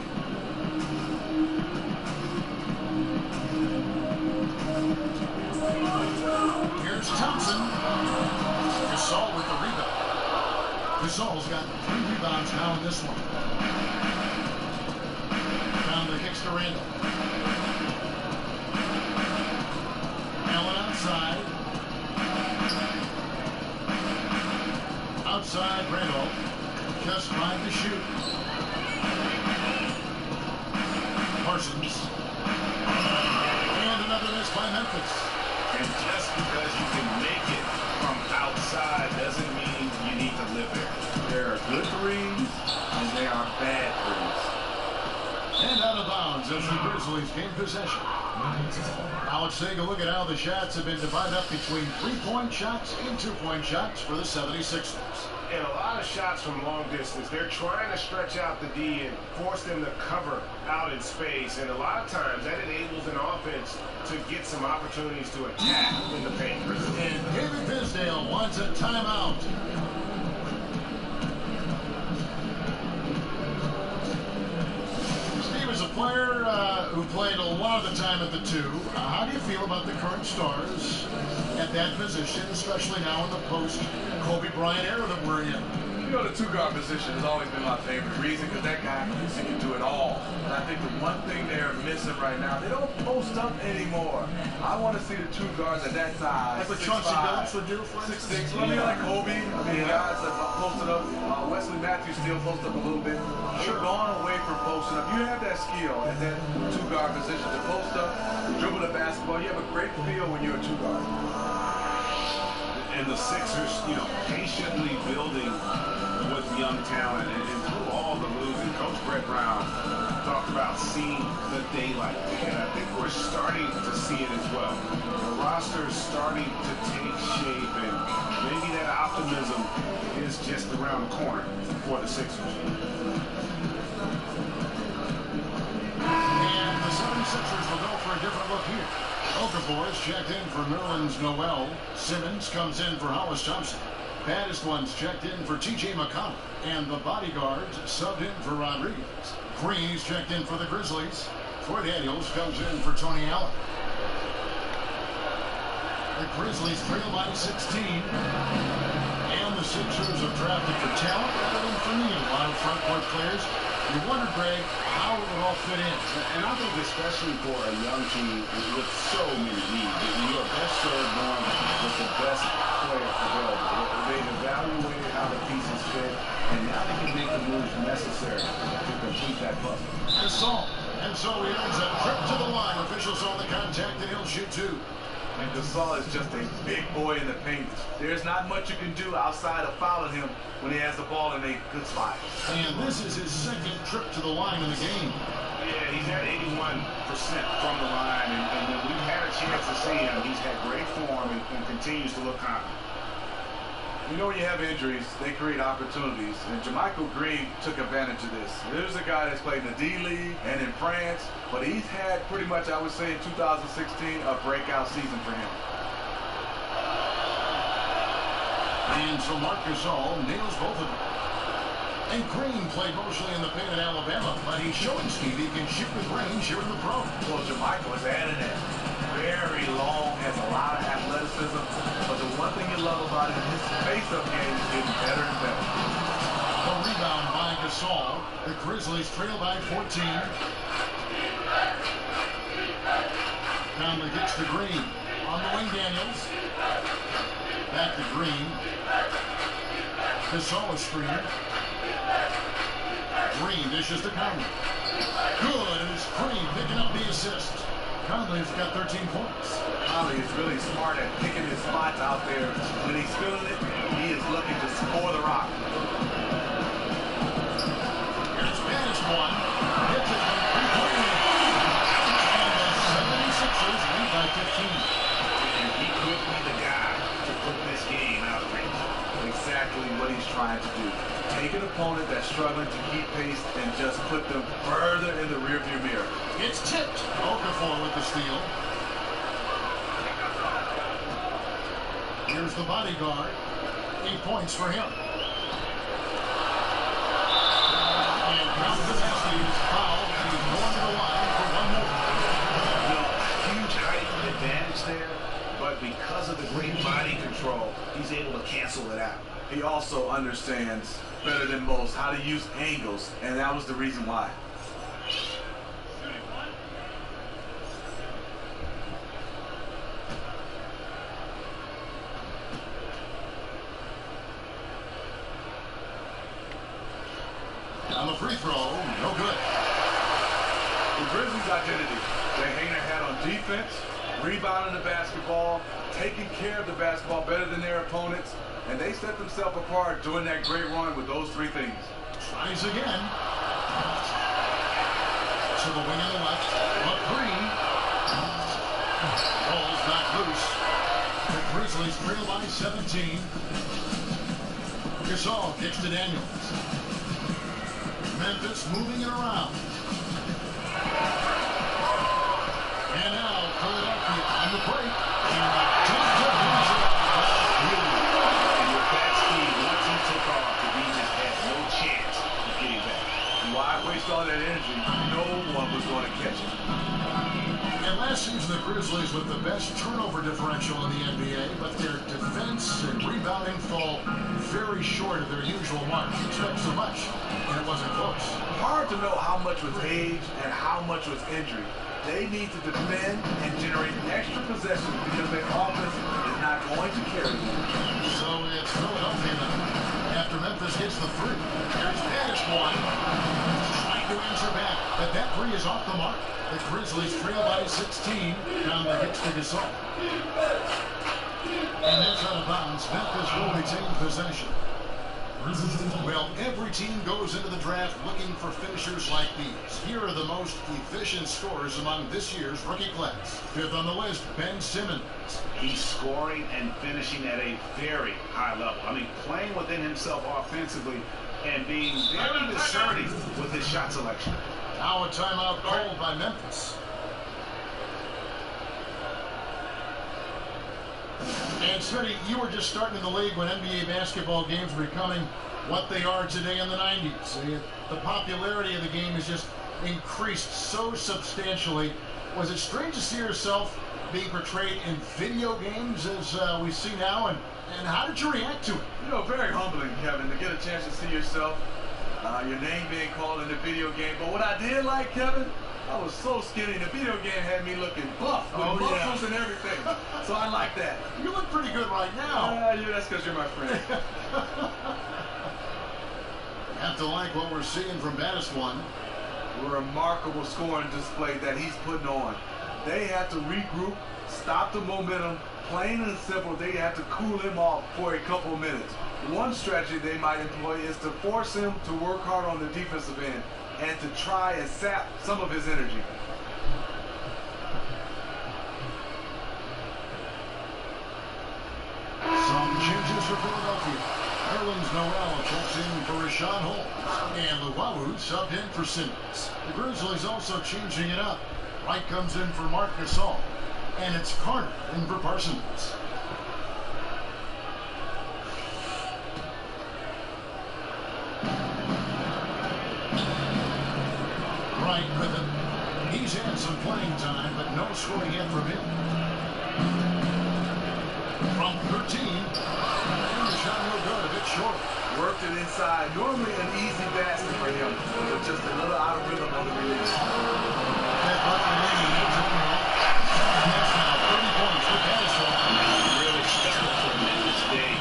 Here's Thompson. Gasol with the rebound. Gasol's got 3 rebounds now in this one. Down to Hicks to Randall. Allen outside. Outside Randall. Just trying to shoot. Parsons. And another miss by Memphis. And just because you can make it from outside doesn't mean you need to live there. There are good threes, and there are bad threes. And out of bounds as the Grizzlies gain possession. Now let's take a look at how the shots have been divided up between 3-point shots and 2-point shots for the 76ers. And a lot of shots from long distance. They're trying to stretch out the D and force them to cover out in space. And a lot of times that enables an offense to get some opportunities to attack in the paint. And David Fizdale wants a timeout. Steve is a player who played a lot of the time at the 2. How do you feel about the current stars at that position, especially now in the post-Kobe Bryant era that we're in? You know, the 2-guard position has always been my favorite reason because that guy can do it all. And I think the one thing they're missing right now, they don't post up anymore. I want to see the 2 guards at that size. Like what Chauncey Billups would do, for 6'6". I mean, like Kobe. I mean, guys that posted up. Wesley Matthews still posted up a little bit. They've gone away from posting up. You have that skill at that 2-guard position to post up, dribble the basketball. You have a great feel when you're a 2-guard. And the Sixers, you know, patiently building with young talent and through all the moves. And Coach Brett Brown talked about seeing the daylight. And I think we're starting to see it as well. The roster is starting to take shape, and maybe that optimism is just around the corner for the Sixers. And the 76ers will go for a different look here. Okafor is checked in for Nerlens Noel. Simmons comes in for Hollis Thompson. Baddest ones checked in for T.J. McConnell. And the bodyguards subbed in for Rodriguez. Green's checked in for the Grizzlies. Troy Daniels comes in for Tony Allen. The Grizzlies trail by 16. And the Sixers have drafted for talent rather than for need. A lot of front court players. You wonder, Greg, how it would all fit in. And I think especially for a young team with so many needs, you are best served going with the best player available. They've evaluated how the pieces fit, and now they can make the moves necessary to complete that puzzle. And so he earns a trip to the line. Officials on the contact, and he'll shoot 2. And Gasol is just a big boy in the paint. There's not much you can do outside of fouling him when he has the ball in a good spot. And this is his second trip to the line in the game. Yeah, he's at 81% from the line, and when we've had a chance to see him, he's had great form and continues to look confident. You know, when you have injuries, they create opportunities, and Jermichael Green took advantage of this. There's a guy that's played in the D-League and in France, but he's had pretty much, I would say, in 2016, a breakout season for him. And so Marc Gasol nails both of them. And Green played mostly in the paint at Alabama, but he's showing Steve he can shoot with range here in the pro. Well, Jermichael is adding that. Very long, has a lot of athleticism, but the one thing you love about him, his face-up game is getting better and better. The rebound by Gasol. The Grizzlies trail by 14. Conley gets to Green. On the wing, Daniels. Back to Green. Gasol is screener. Green dishes to Conley. Good, and it's Green picking up the assist. Conley's got 13 points. Conley is really smart at picking his spots out there. When he's feeling it, he is looking to score the rock. And it's Baddest one. Hits it from 3-point range. And the 76ers lead by 15. And he could be the guy to put this game out of range. Exactly what he's trying to do. take an opponent that's struggling to keep pace and just put them further in the rearview mirror. It's tipped. Okafor with the steal. Here's the bodyguard. 8 points for him. And Kowalski is fouled, and he's going to the line for one more. Huge height advantage there, but because of the great body control, he's able to cancel it out. He also understands better than most how to use angles, and that was the reason why. On the free throw, no good. The Grizzlies' identity, they hang their hat on defense, rebounding the basketball, taking care of the basketball better than their opponents, and they set themselves apart doing that great run with those three things. Tries again. To the wing on the left. A three. Ball's back loose. The Grizzlies trail by 17. Gasol kicks to Daniels. Memphis moving it around. And now Philadelphia on the break. And the jump brings it up. And with that speed, once he took off, the D just had no chance of getting back. Why waste all that energy? No one was going to catch it. And last season, the Grizzlies with the best turnover differential in the NBA, but their defense and rebounding fall very short of their usual mark. Expect so much, and it wasn't close. Hard to know how much was age and how much was injury. They need to defend and generate extra possessions because their offense is not going to carry them. So it's Philadelphia now. After Memphis hits the three, there's Spanish one. Trying to answer back, but that three is off the mark. The Grizzlies trail by 16 down the hits to Gasol. And that's out of bounds. Memphis will retain possession. Well, every team goes into the draft looking for finishers like these. Here are the most efficient scorers among this year's rookie class. Fifth on the list, Ben Simmons. He's scoring and finishing at a very high level. I mean, playing within himself offensively and being very discerning with his shot selection. Now a timeout called by Memphis. And Smitty, you were just starting in the league when NBA basketball games were becoming what they are today in the 90s. The popularity of the game has just increased so substantially. Was it strange to see yourself being portrayed in video games as we see now, and how did you react to it? You know, very humbling, Kevin, to get a chance to see yourself, your name being called in the video game. But what I did like, Kevin, I was so skinny. The video game had me looking buff with muscles and everything. So I like that. You look pretty good right now. Yeah, that's because you're my friend. Have to like what we're seeing from Batis-One. Remarkable scoring display that he's putting on. They have to regroup, stop the momentum. Plain and simple, they have to cool him off for a couple minutes. One strategy they might employ is to force him to work hard on the defensive end and to try and sap some of his energy. Some changes for Philadelphia. Nerlens Noel checks in for Rashawn Holmes. And Luwawu subbed in for Simmons. The Grizzlies also changing it up. Wright comes in for Marc Gasol. And it's Carter in for Parsons. Wright with it. He's had some playing time, but no scoring yet from him. From 13, and the shot no good, a bit short. Worked it inside. Normally an easy basket for him, but just a little out of rhythm on the release. That Buffalo needs it now. And that's now 30 points for Batis-One. Really just a tremendous day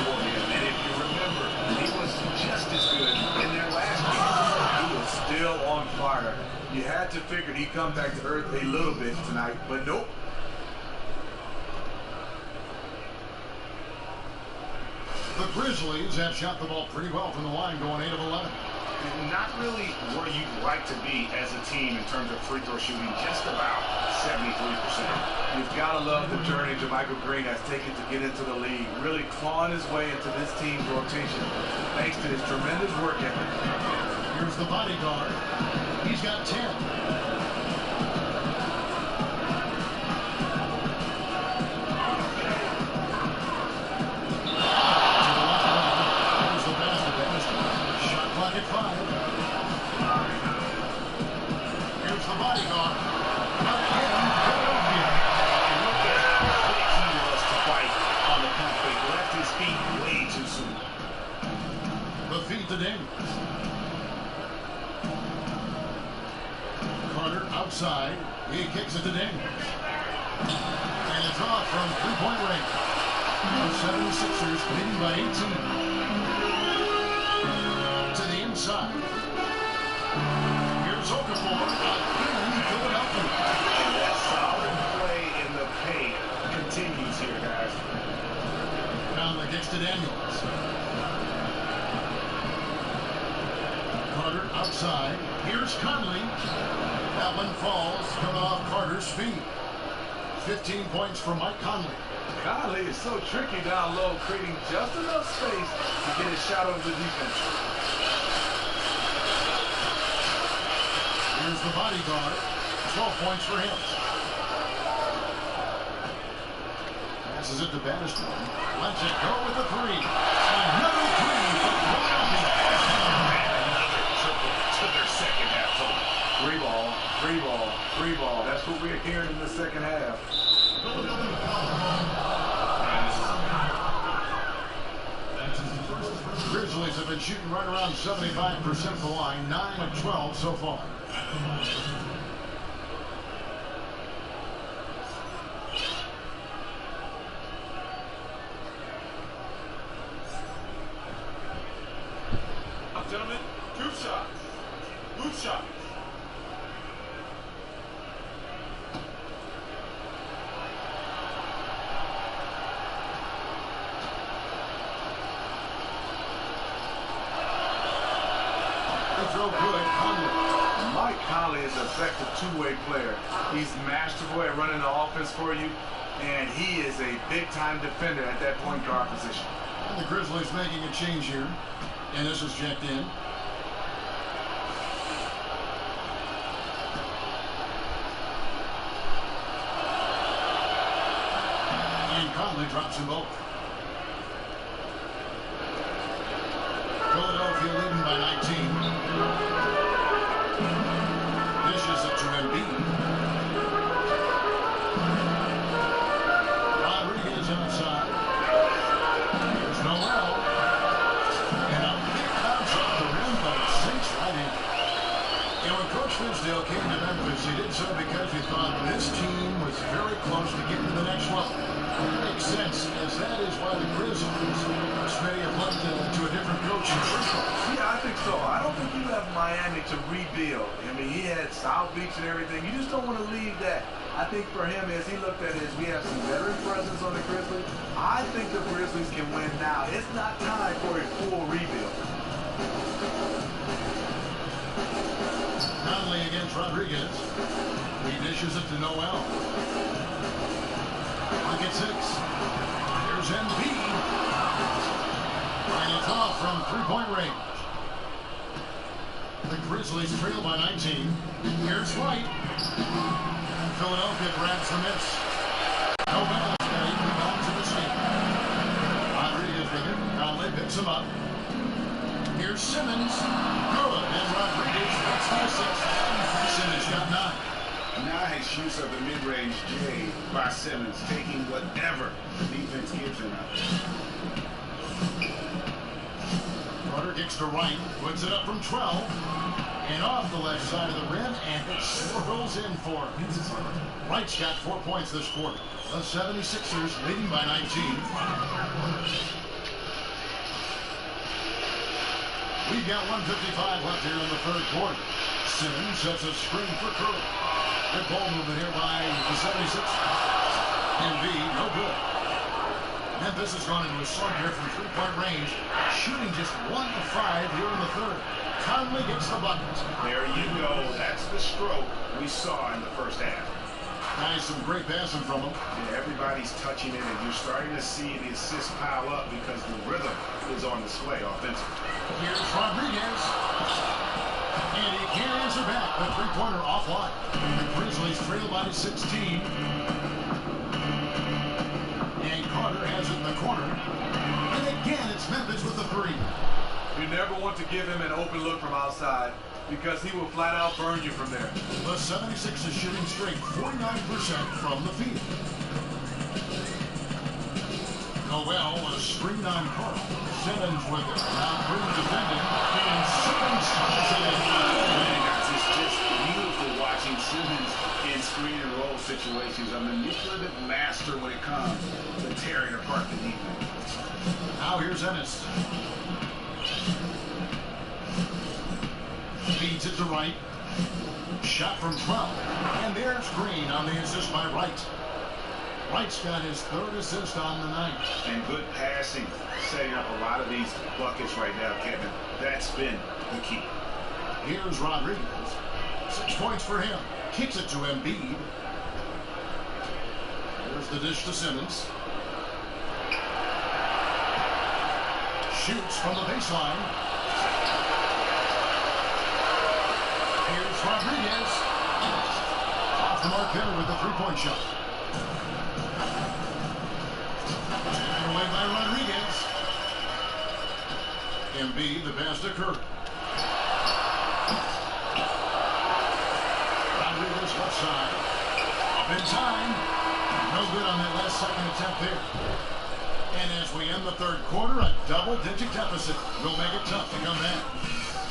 for him. And if you remember, he was just as good in their last game. He was still on fire. You had to figure he'd come back to earth a little bit tonight, but nope. The Grizzlies have shot the ball pretty well from the line, going 8 of 11. not really where you'd like to be as a team in terms of free throw shooting, just about 73%. You've got to love the journey JaMychal Green has taken to get into the league, really clawing his way into this team's rotation, thanks to his tremendous work ethic. Here's the bodyguard. He's got 10. Carter outside. He kicks it to Daniels. And it's off from three-point range. The 76ers leading by 18. To the inside. Here's Okafor. Again, Philadelphia. And that solid play in the paint continues here, guys. Conley kicks to Daniels. Carter outside. Here's Conley. That one falls, coming off Carter's feet. 15 points for Mike Conley. Conley is so tricky down low, creating just enough space to get his shot over the defense. Here's the bodyguard. 12 points for him. Passes it to Bannister. Lets it go with the three. Another three for Philadelphia. To their second half total. Free ball, free ball, free ball. That's what we're hearing in the second half. Grizzlies have been shooting right around 75% from the line. 9 of 12 so far. Gentlemen, two shots. Loose shots. Throw good. Conley. Mike Conley is an effective two-way player. He's masterful at running the offense for you, and he is a big-time defender at that point guard position. And the Grizzlies making a change here. And this is checked in. And Conley drops them both. Philadelphia leading by 19. Dishes it to Embiid. Rodriguez outside. There's Noel. And a big bounce off the rim, but it sinks right in. And when Coach Fizdale came to Memphis, he did so because he thought this team was very close to getting to the next level. It makes sense, as that is why the Grizzlies, Smitty, have left to a different coach in Frisco. Yeah, I think so. I don't think you left Miami to rebuild. I mean, he had South Beach and everything. You just don't want to leave that. I think for him, as he looked at it, we have some veteran presence on the Grizzlies. I think the Grizzlies can win now. It's not time for a full rebuild. Conley against Rodriguez. He dishes it to Noel. Look at 6. Here's Embiid. And it's off from three-point range. The Grizzlies trail by 19. Here's White. Philadelphia grabs the miss. Noel has got 8 rebounds in the team. Rodriguez with it. Conley picks him up. Here's Simmons. Good. And Rodriguez gets the assist. Simmons got 9. Nice use of the mid-range J by Simmons, taking whatever the defense gives him out there. Carter kicks to Wright, puts it up from 12, and off the left side of the rim, and it swirls in for him. Wright's got 4 points this quarter. The 76ers leading by 19. We've got 1:55 left here in the third quarter. Simmons sets a screen for Curry. Good ball movement here by the 76ers. Embiid, no good. Memphis has gone into a slump here from three-point range, shooting just 1 of 5 here in the third. Conley gets the bucket. There you go. That's the stroke we saw in the first half. Nice, some great passing from him. Yeah, everybody's touching it, and you're starting to see the assists pile up because the rhythm is on display offensively. Here's Rodriguez. And he can't answer back. The three-pointer offline. The Grizzlies trail by 16. And Carter has it in the corner. And again, it's Memphis with the three. You never want to give him an open look from outside because he will flat out burn you from there. The 76ers shooting straight 49% from the field. Noel was screened on Carter. Simmons with it. Now Green defending. And Simmons ties it in. It's just beautiful watching Simmons in screen and roll situations. A manipulative master when it comes to tearing apart the defense. Now here's Ennis. Feeds it to Wright. Shot from 12. And there's Green on the assist by Wright. Wright's got his third assist on the night. And good passing, setting up a lot of these buckets right now, Kevin. That's been the key. Here's Rodriguez. 6 points for him. Kicks it to Embiid. Here's the dish to Simmons. Shoots from the baseline. Here's Rodriguez. Off the mark there with the three-point shot. Taken away by Rodriguez. Embiid, the pass to Curry. Rodriguez left side. Up in time. No good on that last second attempt there. And as we end the third quarter, a double-digit deficit will make it tough to come back.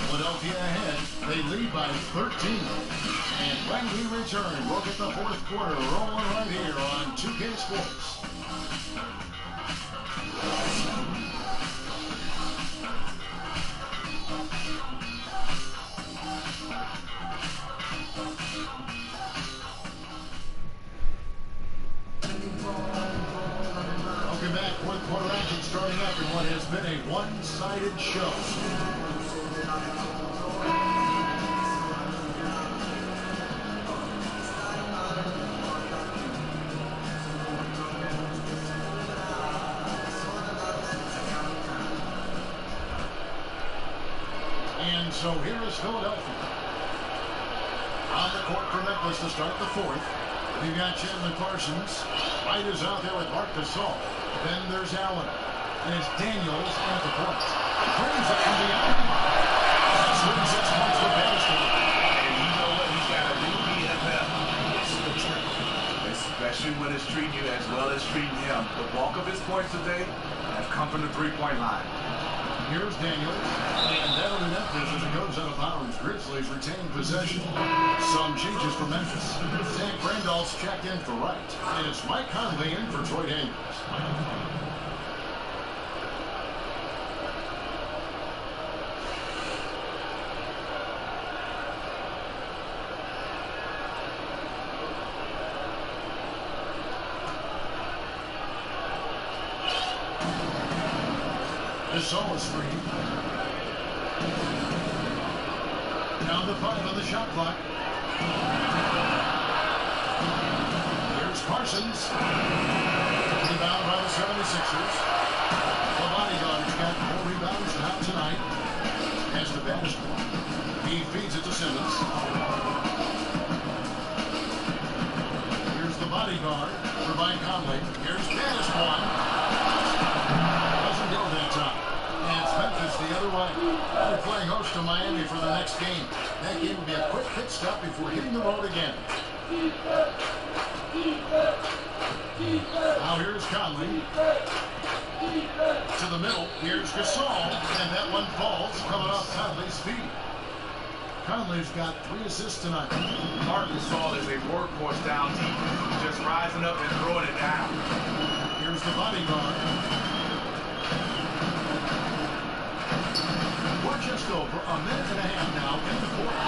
Philadelphia ahead. They lead by 13. And when we return, we'll get the fourth quarter rolling right here on 2K Sports. Welcome back. Fourth quarter action starting up in what has been a one-sided show. And so here is Philadelphia. On the court for Memphis to start the fourth. You've got Chandler Parsons. Wright is out there with Mark Gasol. Then there's Allen. And it's Daniels at the point. Brings it from beyond. That's 36 points for Bannister. And you know what? He's got a new BFF. Especially when it's treating you as well as treating him. The bulk of his points today have come from the three-point line. Here's Daniels, and that'll be Memphis as it goes out of bounds. Grizzlies retain possession. Some changes for Memphis. Zach Randolph's checked in for Wright, and it's Mike Conley in for Troy Daniels. Gasol is free. Down to 5 on the shot clock. Here's Parsons. Rebound by the 76ers. The bodyguard's got 4 rebounds now tonight. Has the Bannister. He feeds it to Simmons. Here's the bodyguard for Mike Conley. Here's Bannister one. Doesn't go that time. And it's Memphis the other way. They're playing host to Miami for the next game. That game will be a quick pit stop before hitting the road again. Now here's Conley. To the middle. Here's Gasol. And that one falls coming off Conley's feet. Conley's got 3 assists tonight. Mark Gasol is a workhorse down deep, just rising up and throwing it down. Here's the bodyguard. We're just over a minute and a half now in the fourth.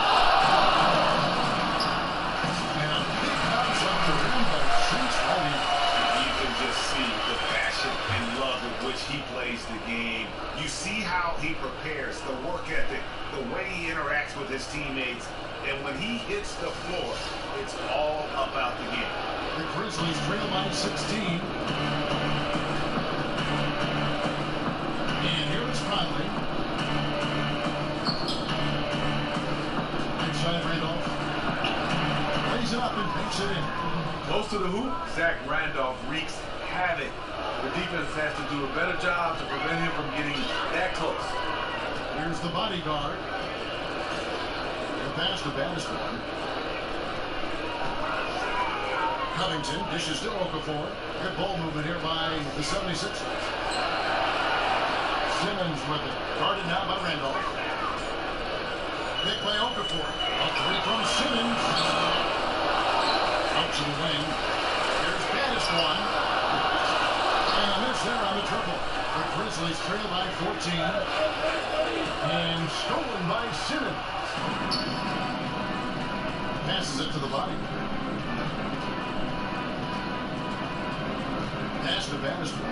And a big bounce up the rim, but shoots right in. You can just see the passion and which he plays the game. You see how he prepares, the work ethic, the way he interacts with his teammates. And when he hits the floor, it's all about the game. The Grizzlies trail by 16. And here is Conley. Inside Randolph. Lays it up and takes it in. Close to the hoop, Zach Randolph wreaks havoc. The defense has to do a better job to prevent him from getting that close. Here's the bodyguard. The pass to Bannister. Covington dishes to Okafor. Good ball movement here by the 76ers. Simmons with it. Guarded now by Randolph. Big play Okafor. A three from Simmons. Out to the wing. Here's Bannister one. And a miss there on the triple. The Grizzlies trail by 14. And stolen by Simmons. Passes it to the body. Pass to Bannister.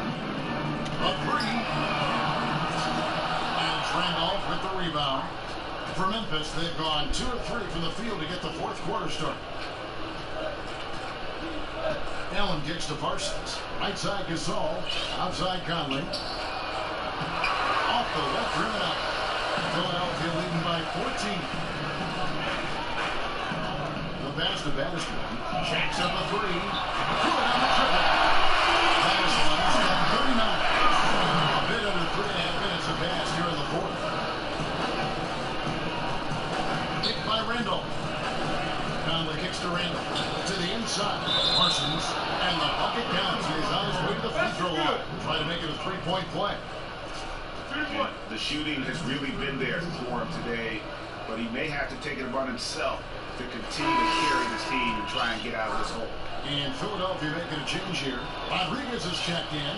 A three. And it's Randolph with the rebound. For Memphis, they've gone 2 of 3 from the field to get the fourth quarter started. Allen kicks to Parsons. Right side Gasol. Outside Conley. Off the left rim and out. Philadelphia leading by 14. The pass to Bannister. Jacks up a three. Good on the triple. Bannister has got 39. A bit under 3.5 minutes have passed here in the fourth. Kicked by Randolph. Conley kicks to Randolph. To the inside. Parsons. And the bucket counts. He's on his way to the free throw line. Trying to make it a three-point play. The shooting has really been there for him today, but he may have to take it upon himself to continue to carry this team and try and get out of this hole. And Philadelphia making a change here. Rodriguez is checked in.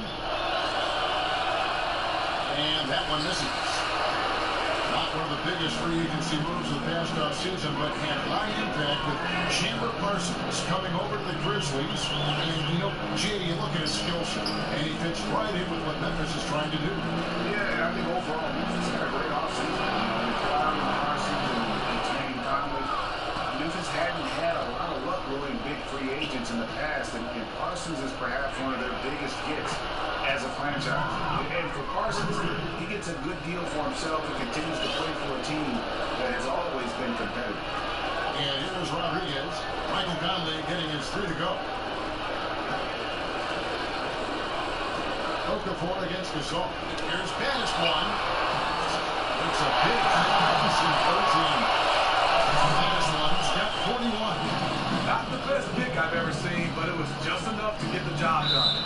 And that one misses. Not one of the biggest free agency moves of the past offseason, but had high impact with Chandler Parsons coming over to the Grizzlies. And, you know, Jay, you look at his skill set, and he fits right in with what Memphis is trying to do. Yeah, I think overall, Memphis had a great offseason. Crowder, Parsons, and Tane Conley. Memphis hadn't had a lot of luck rolling big free agents in the past, and Parsons is perhaps one of their biggest hits as a franchise. And for Parsons, he gets a good deal for himself and continues to play for a team that has always been competitive. And here's Rodriguez. Michael Conley getting his 3 to go. Okafor against Gasol. Here's Bannister one. It's a big pass and goes in. Bannister one's got 41. Not the best pick I've ever seen, but it was just enough to get the job done.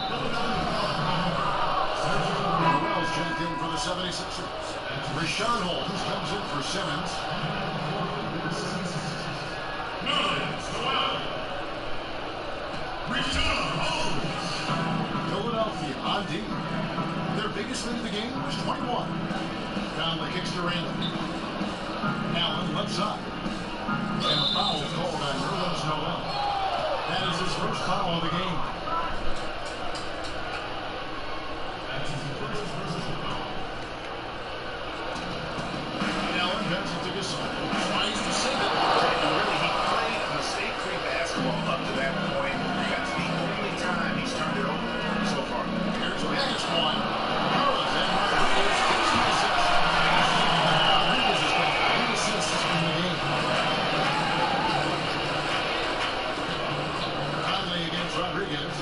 Wells checked in for the 76ers. Rashawn Holmes comes in for Simmons. Philadelphia on D. Their biggest lead of the game was 21. Conley kicks to Randolph. Allen left side. And a foul called on Nerlens Noel. That is his first foul of the game. Allen bends it to Gasol. Tries to save it. Really, he played mistake-free basketball up to that point. That's the only time he's turned it over so far. Here's Bannister one. Good. And Rodriguez gets the assist. Rodriguez has got 3 assists in the game. Conley against Rodriguez.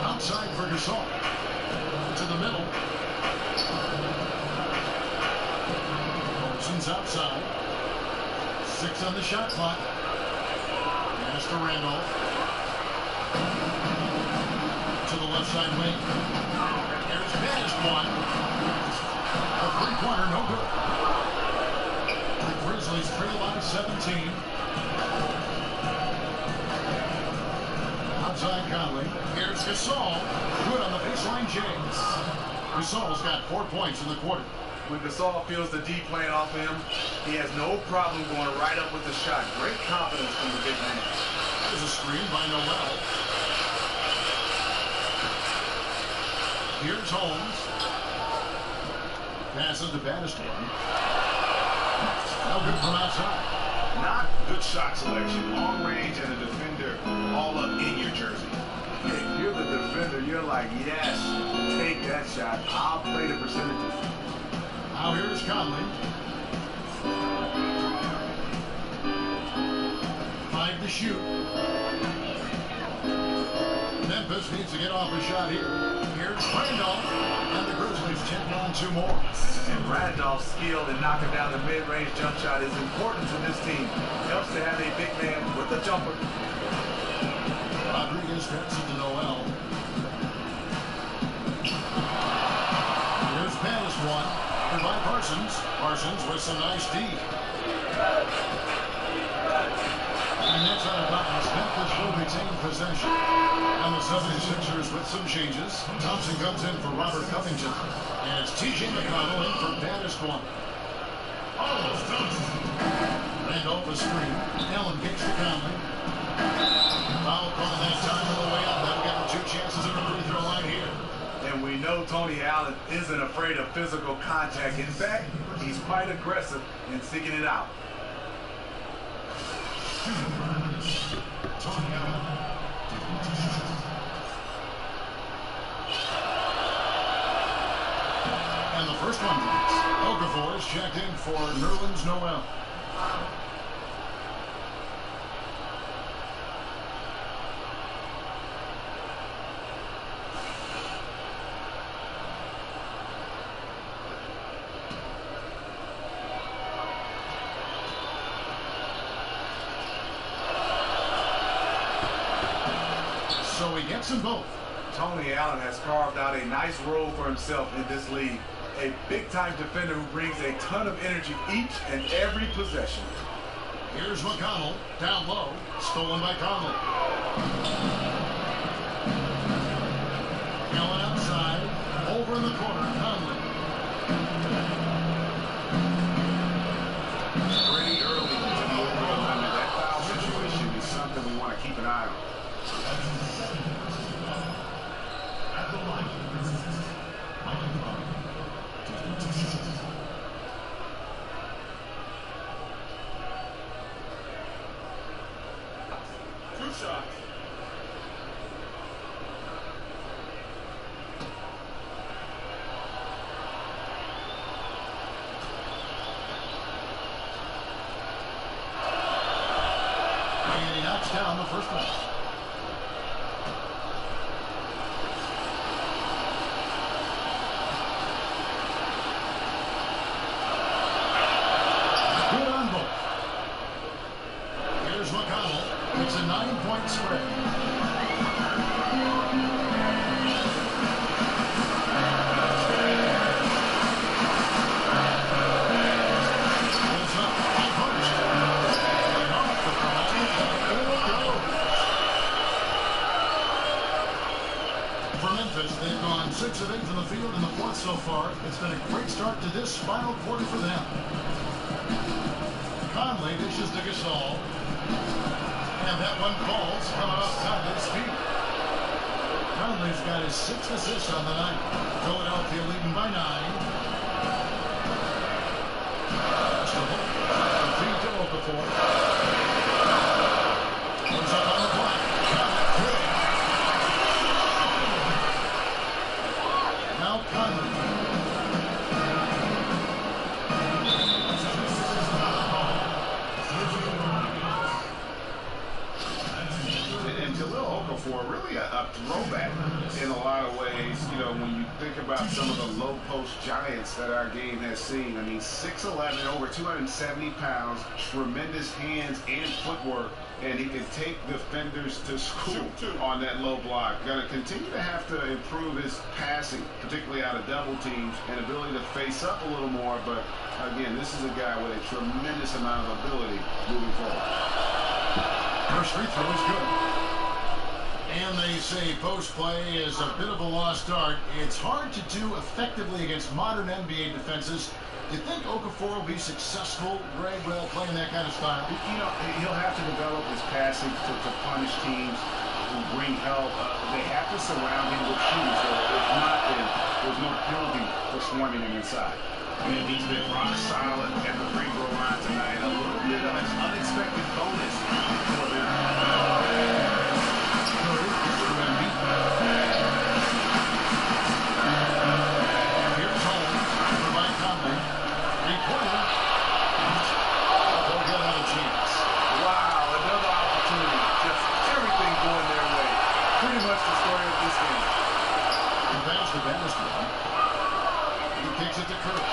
Outside for Gasol. To the middle. Parsons outside. 6 on the shot clock. Pass to Randolph. To the left side wing. Here's Bannister one. A three-pointer, no good. The Grizzlies trail by 17. Outside Conley. Here's Gasol. Good on the baseline, James. Gasol's got 4 points in the quarter. When Gasol feels the D playing off him, he has no problem going right up with the shot. Great confidence from the big man. There's a screen by Noel. Here's Holmes. Passes to Battiston. No good from outside. Not good shot selection, long range, and a defender all up in your jersey. If you're the defender, you're like, yes, take that shot. I'll play the percentages. Now here's Conley. 5 to shoot. Memphis needs to get off a shot here. Here's Randolph, and the Grizzlies take on 2 more. And Randolph's skill in knocking down the mid-range jump shot is important to this team. Helps to have a big man with a jumper. Rodriguez gets it to Noel. Here's Battiston. By Parsons. Parsons with some nice D. And that's out of bounds. Memphis will retain possession. And the 76ers with some changes. Thompson comes in for Robert Covington. And it's T.J. McConnell in for Battiston. Randolph a screen. Allen kicks to Conley. Foul called that time on the way up. They'll get 2 chances at the free throw line here. And we know Tony Allen isn't afraid of physical contact. In fact, he's quite aggressive in seeking it out. And the first one drops. Okafor is checked in for Nerlens Noel. So he gets them both. Tony Allen has carved out a nice role for himself in this league. A big-time defender who brings a ton of energy each and every possession. Here's McConnell, down low, stolen by Conley. Allen outside, over in the corner, Conley. Pretty early to know real limit. That foul situation is something we want to keep an eye on. And he knocks down the first one. Good on both. Here's McConnell. It's a 9-point spread. For Memphis, they've gone 6 of 8 from the field in the fourth so far. It's been a great start to this final quarter for them. Conley dishes to Gasol. And that one falls coming off Conley's feet. Conley's got his 6th assist on the night. Philadelphia leading by 9. Just a hook. A feed to Okafor. Goes up on the block. Now Conley. And Jahlil Okafor, really a throwback in a lot of ways, you know, when you think about some of the low post giants that our game has seen. I mean, 6'11", over 270 pounds, tremendous hands and footwork, and he can take defenders to school on that low block. Going to continue to have to improve his passing, particularly out of double teams, and ability to face up a little more, but again, this is a guy with a tremendous amount of ability moving forward. First free throw is good. And they say post play is a bit of a lost art. It's hard to do effectively against modern NBA defenses. Do you think Okafor will be successful, Greg, playing that kind of style? You know, he'll have to develop his passing to punish teams. who bring help. They have to surround him with shooters. So if not, then there's no penalty for swarming him inside. And he's been rock solid at the free throw line tonight. A little bit of an unexpected bonus for them. Here's home for Mike Conley. Three-pointer. They'll get out a chance. Wow, another opportunity. Just everything going their way. Pretty much the story of this game. He passed the basket. He kicks it to Curry.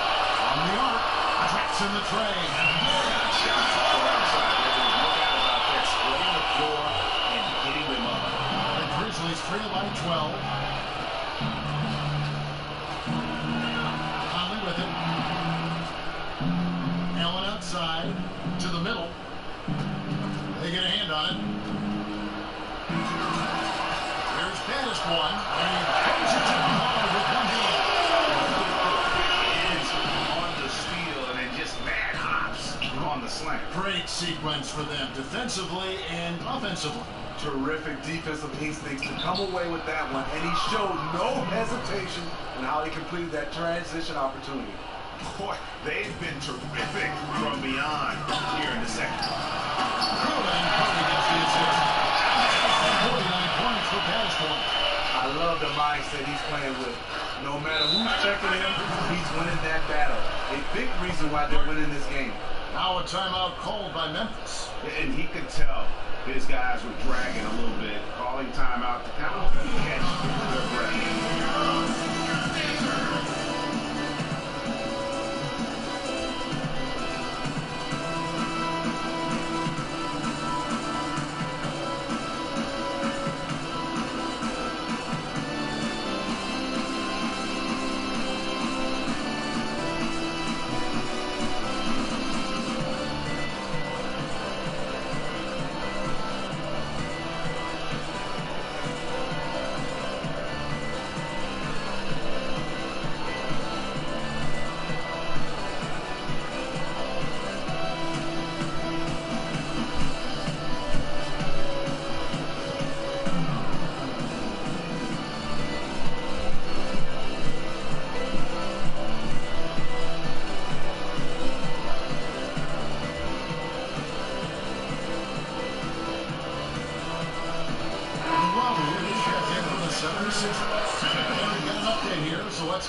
On the arc. Traps in the tray. Shots all outside. There's no doubt about that. Splitting the floor and hitting them up. The Grizzlies trail by 12. Conley with it. Allen outside to the middle. They get a hand on it. There's Baddest one. And he throws it to Conley with one hand. Is on the steal and then just mad hops on the slant. Great sequence for them defensively and offensively. Terrific defensive instincts to come away with that one, and he showed no hesitation in how he completed that transition opportunity. Boy, they've been terrific from beyond here in the second. Curry gets the assist. 49 points for Baddest one. I love the mindset he's playing with. No matter who's checking him, he's winning that battle. A big reason why they're winning this game. Now a timeout called by Memphis. And he could tell his guys were dragging a little bit, calling timeout to kind of catch their breath.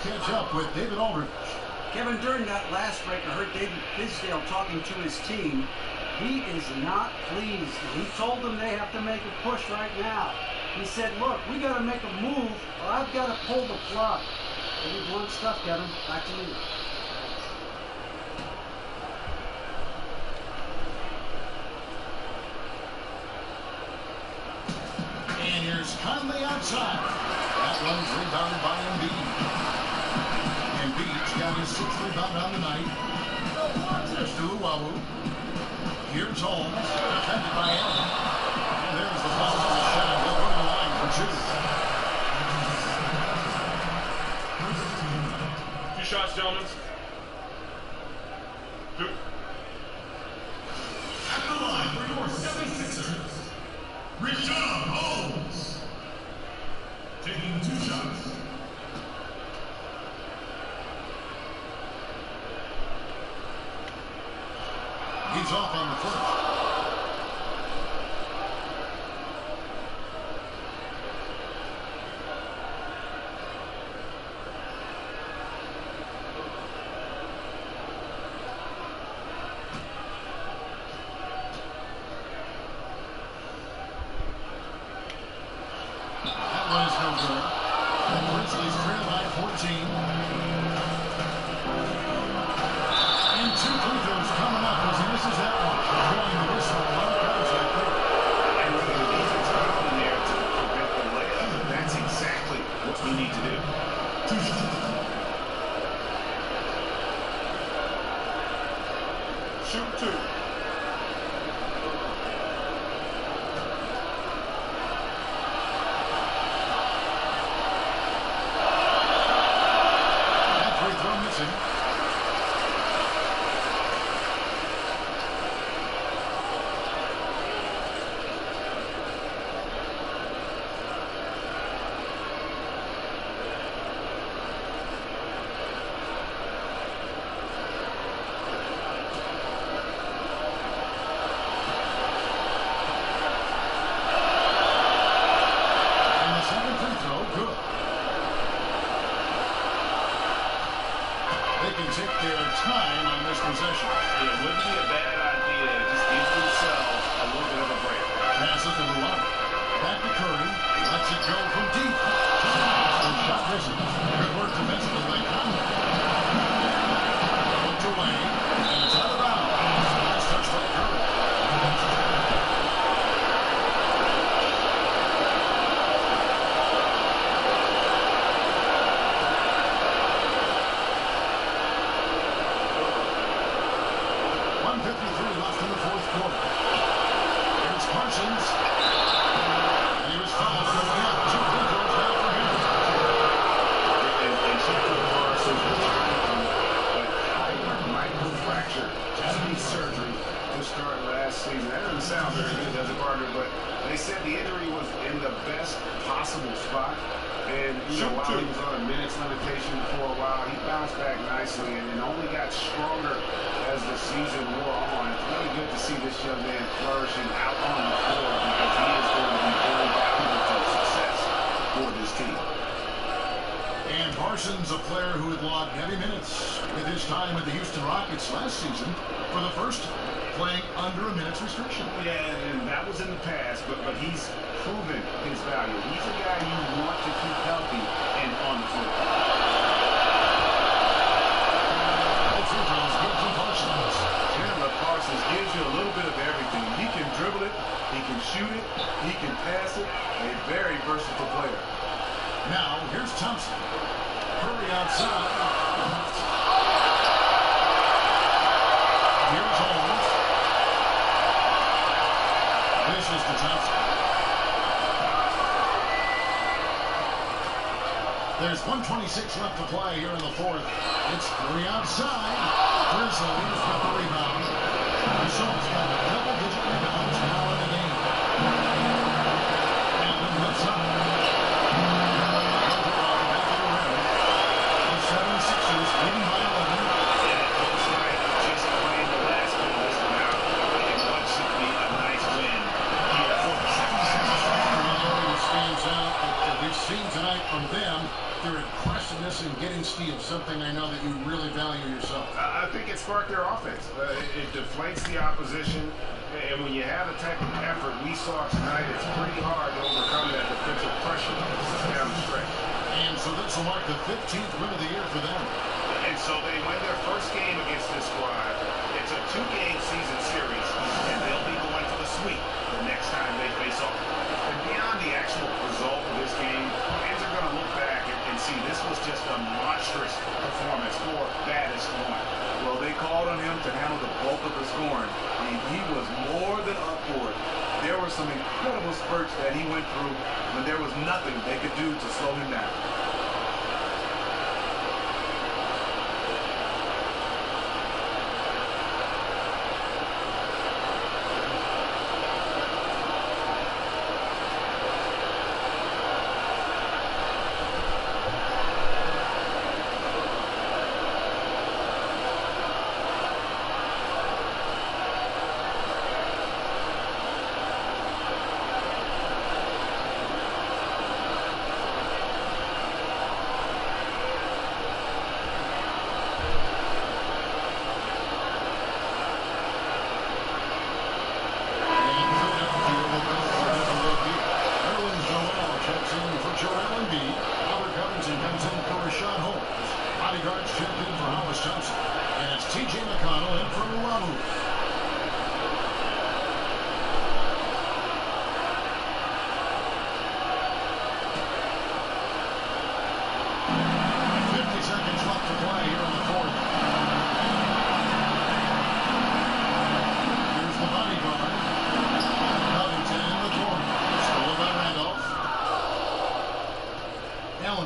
Catch up with David Aldridge. Kevin, during that last break, I heard David Fizdale talking to his team. He is not pleased. He told them they have to make a push right now. He said, look, we got to make a move or I've got to pull the plug. They want stuff, Kevin. Back to you. And here's Conley outside. That one's rebounded by Embiid. Embiid's got his 6th rebound on the night. There's to Uwawu. Here's Holmes, defended by Allen. And there's the foul on the shot. He'll go to the line for 2. 2 shots, gentlemen. 2. At the line for your 76ers, Richaun Holmes. Taking 2 shots. He's off on the first. That one is no good. The Grizzlies trail by 14. And 2 free throws coming up as he misses that one. Blowing the whistle. A lot of contact there. And with the defense coming in there to prevent the layup, that's exactly what we need to do. Shoot 2. That free throw missing. take their time on this possession. It wouldn't be a bad idea. It just gives themselves a little bit of a break. Pass it to Luau. Back to Curry. Lets it go from deep. The shot misses. Good work defensively by Conley. Poked away. And it's out of bounds. Nice touch by Curry. 1:53 left in the fourth quarter. Here's Parsons. And he was fouled. Yeah, 2 free throws now for him. And check for Parsons returning from a higher microfracture knee surgery to start last season. That doesn't sound very good, does it, partner? But they said the injury was in the best possible spot. And, you know, while he was on a minutes limitation for a while, he bounced back nicely and only got stronger as the season wore on. It's really good to see this young man flourishing out on the floor because he is going to be very valuable to success for this team. And Parsons, a player who had logged heavy minutes with his time with the Houston Rockets last season, for the first time, playing under a minutes restriction. Yeah, and that was in the past, but he's proven his value. He's a guy you want to keep healthy and on the floor. Free throws good from Parsons. Chandler Parsons gives you a little bit of everything. He can dribble it, he can shoot it, he can pass it. A very versatile player. Now, here's Thompson. Curry outside. Here's Holmes. This is to Thompson. There's 1:26 left to play here in the fourth. It's Curry outside. Grizzles with the rebound. Grizzles got double-digit rebounds now in the game. And then left side. Back to the rim. The 76ers leading by 11. That's right. Just playing the last quarter now. And what should be a nice win here for the 76ers. It stands out that we've seen tonight from them. Their aggressiveness in getting steals, something I know that you really value yourself. I think it sparked their offense. It deflates the opposition, and when you have the type of effort we saw tonight, it's pretty hard to overcome that defensive pressure down the stretch. And so this will mark the 15th win of the year for them. And so they win their first game against this squad. It's a 2-game season series, and they'll be going for the sweep the next time they face off. And beyond the actual result of this game, fans are going to look back and see this was just a monstrous performance for Baddest scoring. Well, they called on him to handle the bulk of the scoring. He was more than up for it. There were some incredible spurts that he went through when there was nothing they could do to slow him down.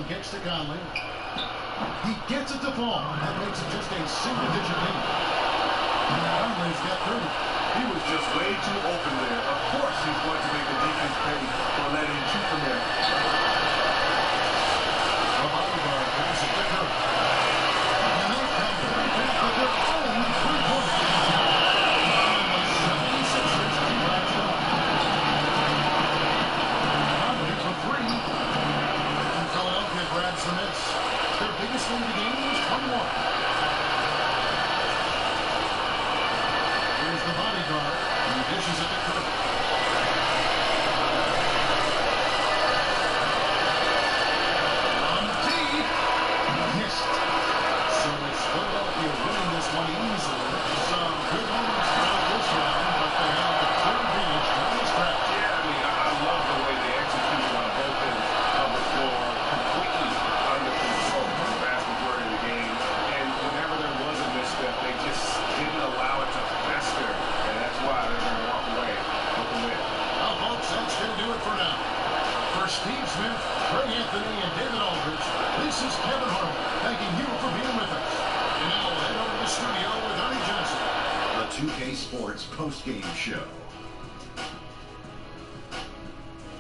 Gets to Conley. He gets it to fall. That makes it just a single-digit lead. Conley's got 30. He was just way too open there. Of course he's going to make the defense pay for letting him shoot from there. The body guard pass it to Curry. And they come back with their own three-point. And the 76ers keep latched on. Conley for three. Philadelphia grabs the miss. Their biggest lead of the game was 21. David Aldridge, this is Kevin Harlan, thanking you for being with us. And now we'll head over to the studio with Ernie Johnson. The 2K Sports post-game show.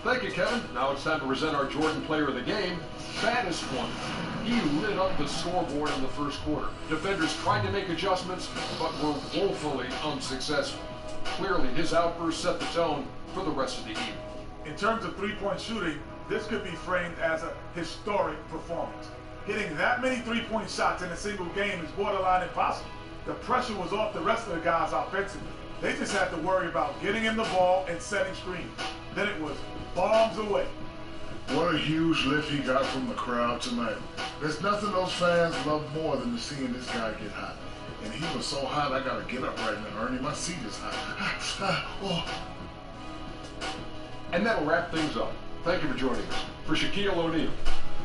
Thank you, Kevin. Now it's time to present our Jordan player of the game, Fattest One. He lit up the scoreboard in the first quarter. Defenders tried to make adjustments, but were woefully unsuccessful. Clearly, his outburst set the tone for the rest of the evening. In terms of three-point shooting, this could be framed as a historic performance. Hitting that many three-point shots in a single game is borderline impossible. The pressure was off the rest of the guys offensively. They just had to worry about getting him the ball and setting screens. Then it was bombs away. What a huge lift he got from the crowd tonight. There's nothing those fans love more than seeing this guy get hot. And he was so hot, I gotta get up right now, Ernie. My seat is hot. Oh. And that'll wrap things up. Thank you for joining us. For Shaquille O'Neal,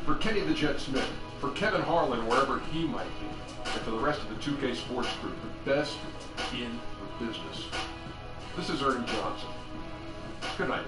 for Kenny the Jet Smith, for Kevin Harlan, wherever he might be, and for the rest of the 2K Sports crew, the best in the business. This is Ernie Johnson. Good night.